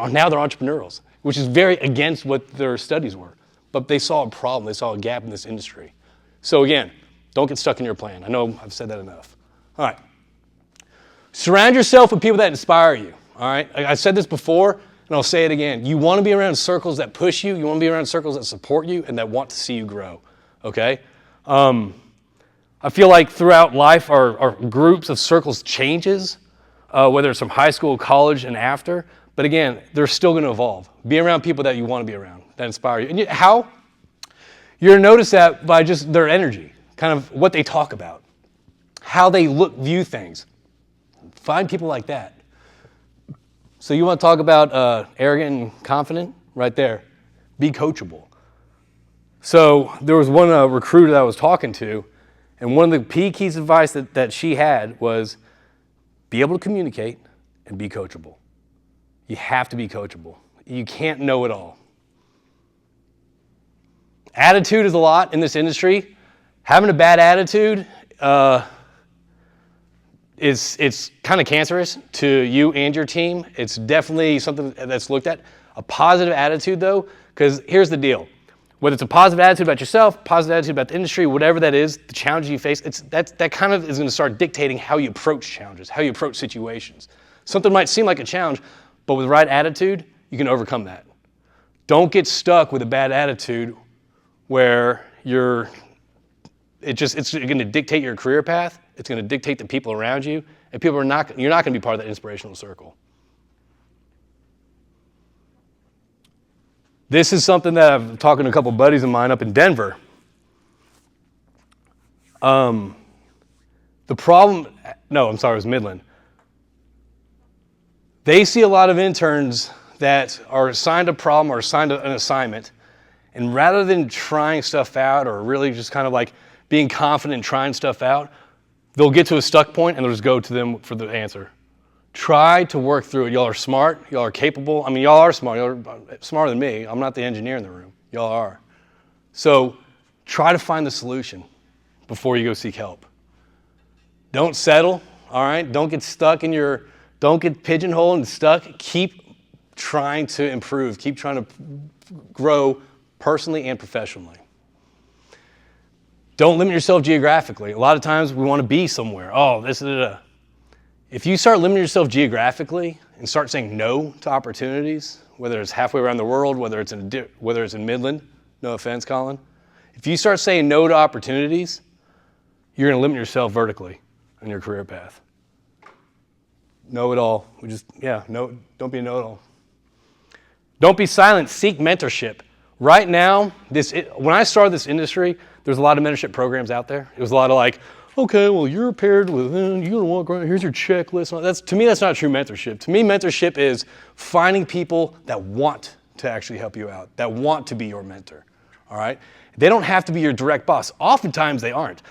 A: entrepreneurs, which is very against what their studies were. But they saw a problem. They saw a gap in this industry. So again, don't get stuck in your plan. I know I've said that enough. All right. Surround yourself with people that inspire you. All right. I said this before, and I'll say it again. You want to be around circles that push you. You want to be around circles that support you and that want to see you grow. Okay. I feel like throughout life, our groups of circles changes, whether it's from high school, college, and after. But again, they're still going to evolve. Be around people that you want to be around, that inspire you. And how? You're going to notice that by just their energy, kind of what they talk about, how they view things. Find people like that. So you want to talk about arrogant and confident? Right there. Be coachable. So there was one recruiter that I was talking to, and one of the key keys of advice that she had was be able to communicate and be coachable. You have to be coachable. You can't know it all. Attitude is a lot in this industry. Having a bad attitude it's kind of cancerous to you and your team. It's definitely something that's looked at. A positive attitude, though, because here's the deal. Whether it's a positive attitude about yourself, positive attitude about the industry, whatever that is, the challenges you face, that kind of is going to start dictating how you approach challenges, how you approach situations. Something might seem like a challenge, but with the right attitude, you can overcome that. Don't get stuck with a bad attitude where it's going to dictate your career path. It's going to dictate the people around you, and you're not going to be part of that inspirational circle. This is something that I've talking to a couple buddies of mine up in Denver. It was Midland. They see a lot of interns that are assigned a problem or assigned an assignment, and rather than trying stuff out or really just kind of like being confident in trying stuff out, they'll get to a stuck point and they'll just go to them for the answer. Try to work through it. Y'all are smart. Y'all are capable. I mean, y'all are smart. Y'all are smarter than me. I'm not the engineer in the room. Y'all are. So try to find the solution before you go seek help. Don't settle, all right? Don't get pigeonholed and stuck. Keep trying to improve. Keep trying to grow personally and professionally. Don't limit yourself geographically. A lot of times we want to be somewhere. If you start limiting yourself geographically and start saying no to opportunities, whether it's halfway around the world, whether it's in Midland, no offense, Colin. If you start saying no to opportunities, you're going to limit yourself vertically in your career path. Know-it-all. Don't be a know-it-all. Don't be silent. Seek mentorship. Right now, when I started this industry, there's a lot of mentorship programs out there. It was a lot of like, okay, well, you're paired with, you're gonna walk around, here's your checklist. To me, that's not true mentorship. To me, mentorship is finding people that want to actually help you out, that want to be your mentor, all right? They don't have to be your direct boss. Oftentimes, they aren't.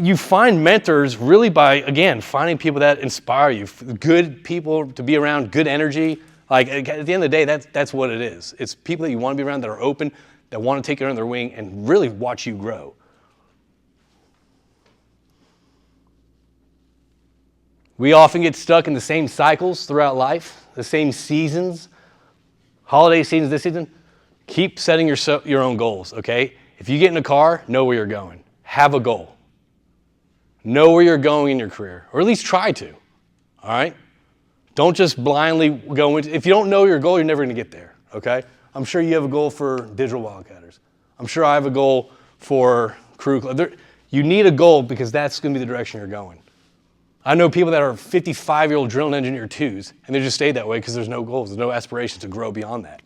A: You find mentors really by, again, finding people that inspire you, good people to be around, good energy. Like, at the end of the day, that's what it is. It's people that you want to be around that are open, that want to take you under their wing and really watch you grow. We often get stuck in the same cycles throughout life, the same seasons, holiday seasons, this season. Keep setting your own goals, okay? If you get in a car, know where you're going. Have a goal. Know where you're going in your career, or at least try to, all right? Don't just blindly go into, if you don't know your goal, you're never gonna get there, okay? I'm sure you have a goal for Digital Wildcatters. I'm sure I have a goal for Crew Club. You need a goal because that's gonna be the direction you're going. I know people that are 55-year-old drill engineer twos, and they just stayed that way because there's no goals, there's no aspirations to grow beyond that.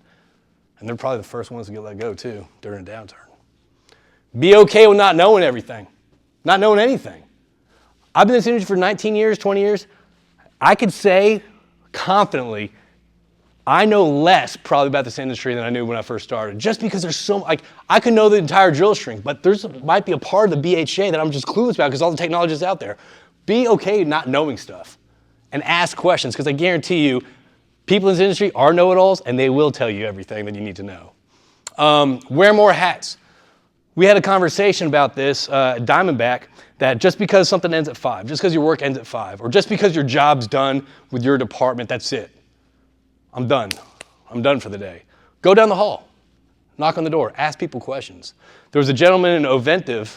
A: And they're probably the first ones to get let go too during a downturn. Be okay with not knowing everything, not knowing anything. I've been in this industry for 19 years, 20 years. I could say confidently, I know less probably about this industry than I knew when I first started. Just because there's so, like, I could know the entire drill string, but might be a part of the BHA that I'm just clueless about because all the technology is out there. Be okay not knowing stuff and ask questions because I guarantee you, people in this industry are know-it-alls and they will tell you everything that you need to know. Wear more hats. We had a conversation about this at Diamondback, that just because something ends at 5, just because your work ends at 5, or just because your job's done with your department, that's it. I'm done. I'm done for the day. Go down the hall, knock on the door, ask people questions. There was a gentleman in Oventive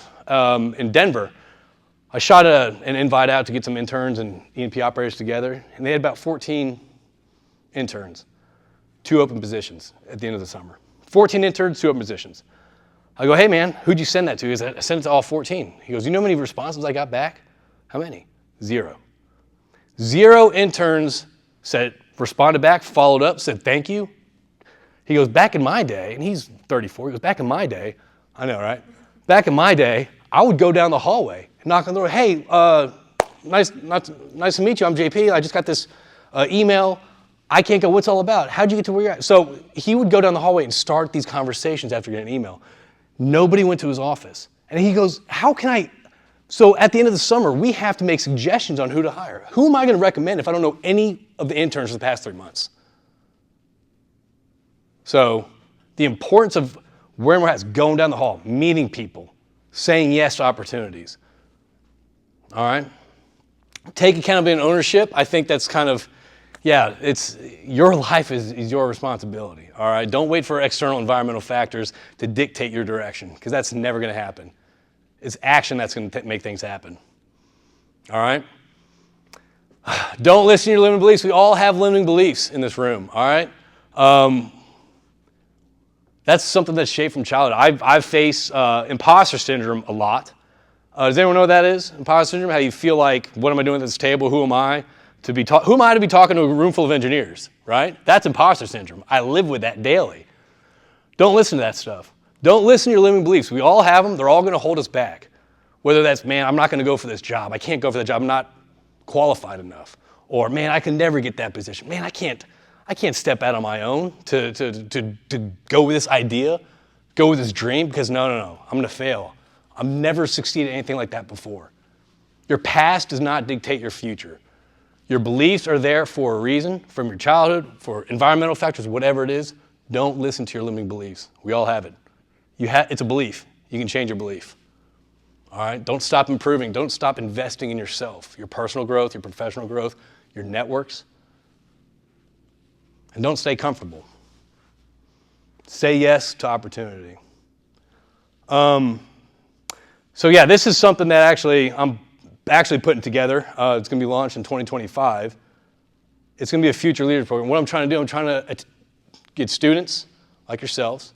A: in Denver. I shot an invite out to get some interns and E&P operators together, and they had about 14 interns, 2 open positions at the end of the summer. 14 interns, 2 open positions. I go, hey man, who'd you send that to? He said, I sent it to all 14. He goes, you know how many responses I got back? How many? 0. 0 interns responded back, followed up, said thank you. He goes, back in my day, and he's 34, he goes, back in my day, I know, right? Back in my day, I would go down the hallway and knock on the door, hey, nice to meet you, I'm JP, I just got this email. I can't go, what's it all about? How'd you get to where you're at? So he would go down the hallway and start these conversations after getting an email. Nobody went to his office. And he goes, so at the end of the summer, we have to make suggestions on who to hire. Who am I going to recommend if I don't know any of the interns for the past 3 months? So the importance of wearing more hats, going down the hall, meeting people, saying yes to opportunities. All right? Take accountability and ownership. I think that's kind of, it's your life is your responsibility, all right? Don't wait for external environmental factors to dictate your direction, because that's never going to happen. It's action that's going to make things happen, all right? Don't listen to your limiting beliefs. We all have limiting beliefs in this room, all right? That's something that's shaped from childhood. I've faced imposter syndrome a lot. Does anyone know what that is? Imposter syndrome, how you feel like, what am I doing at this table? Who am I? Who am I to be talking to a room full of engineers, right? That's imposter syndrome. I live with that daily. Don't listen to that stuff. Don't listen to your limiting beliefs. We all have them. They're all going to hold us back. Whether that's, man, I'm not going to go for this job. I can't go for that job. I'm not qualified enough. Or, man, I can never get that position. Man, I can't step out on my own to go with this idea, go with this dream, because no, I'm going to fail. I've never succeeded at anything like that before. Your past does not dictate your future. Your beliefs are there for a reason, from your childhood, for environmental factors, whatever it is. Don't listen to your limiting beliefs. We all have it. It's a belief. You can change your belief. All right? Don't stop improving. Don't stop investing in yourself, your personal growth, your professional growth, your networks. And don't stay comfortable. Say yes to opportunity. This is something that I'm actually putting together. It's going to be launched in 2025. It's going to be a future leaders program. What I'm trying to do, I'm trying to get students like yourselves,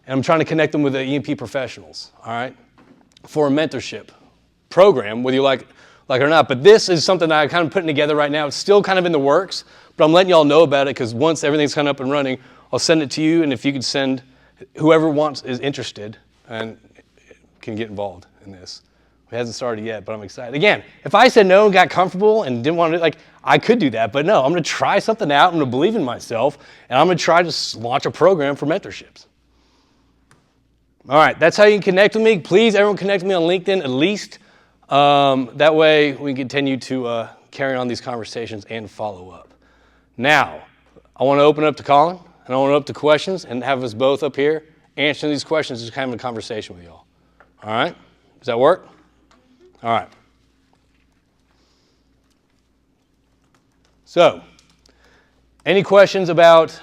A: and I'm trying to connect them with the E&P professionals, all right, for a mentorship program, whether you like like it or not. But this is something that I'm kind of putting together right now. It's still kind of in the works, but I'm letting y'all know about it because once everything's kind of up and running, I'll send it to you. And if you could send whoever is interested and can get involved in this. It hasn't started yet, but I'm excited. Again, if I said no and got comfortable and didn't want to, like, I could do that, but no, I'm going to try something out. I'm going to believe in myself, and I'm going to try to launch a program for mentorships. All right, that's how you can connect with me. Please, everyone connect with me on LinkedIn at least. That way we can continue to carry on these conversations and follow up. Now, I want to open up to Colin, and I want to open up to questions and have us both up here answering these questions, just kind of a conversation with y'all. All right? Does that work? All right. So, any questions about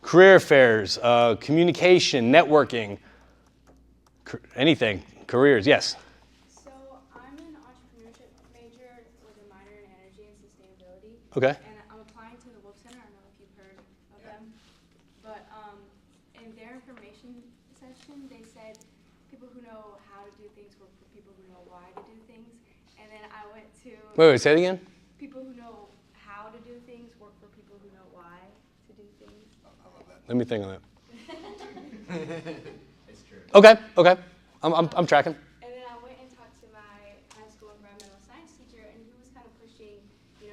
A: career fairs, communication, networking, anything, careers? Yes.
H: So I'm an entrepreneurship major with a minor in energy and sustainability.
A: Okay.
H: And I'm applying to the Wolf Center. I don't know if you've heard of them. But in their information section, they said people who know how to do things work for people who know why to do things. And then I went to
A: Wait, say it again?
H: people who know how to do things work for people who know why to do things.
A: Let me think on that.
B: It's true.
A: Okay. I'm tracking.
H: And then I went and talked to my high school environmental science teacher, and he was kind of pushing,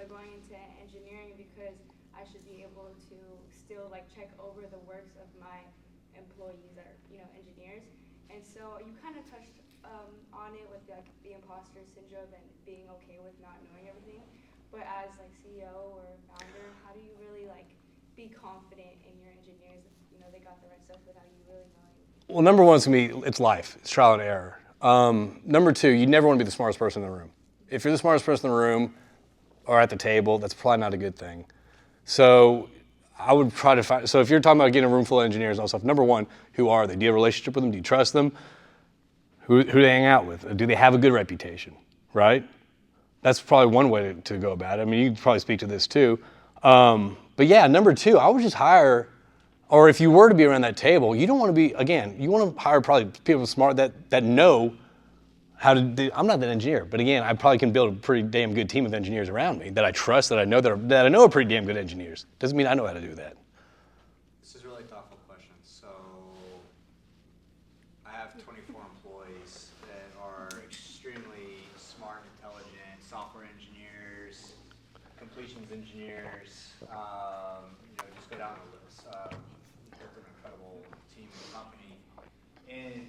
H: going into engineering because I should be able to still check over the works of my employees that are, engineers. And so you kind of touched on it with the imposter syndrome and being okay with not knowing everything. But as CEO or founder, how do you really be confident in your engineers if they got the right stuff without you really knowing?
A: Well, number one is going to be, it's life. It's trial and error. Number two, you never want to be the smartest person in the room. If you're the smartest person in the room or at the table, that's probably not a good thing. So I would try to find, so if you're talking about getting a room full of engineers and all stuff, number one, who are they? Do you have a relationship with them? Do you trust them? Who do they hang out with? Do they have a good reputation, right? That's probably one way to go about it. I mean, you can probably speak to this too. But yeah, number two, I would just hire, or if you were to be around that table, you don't want to be, again, you want to hire probably people smart that know how to do. I'm not that engineer, but again, I probably can build a pretty damn good team of engineers around me that I trust, that I know are pretty damn good engineers. Doesn't mean I know how to do that.
B: This is a really thoughtful question. So I have 24 employees that are extremely smart, intelligent, software engineers, completions engineers, just go down the list. Built an incredible team and company. And,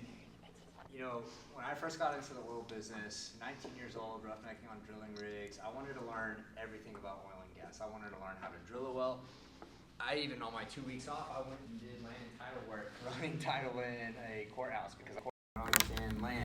B: when I first got into the oil business, 19 years old, roughnecking on drilling rigs, I wanted to learn everything about oil and gas. I wanted to learn how to drill a well. I even, on my 2 weeks off, I went and did land and title work, running title in a courthouse because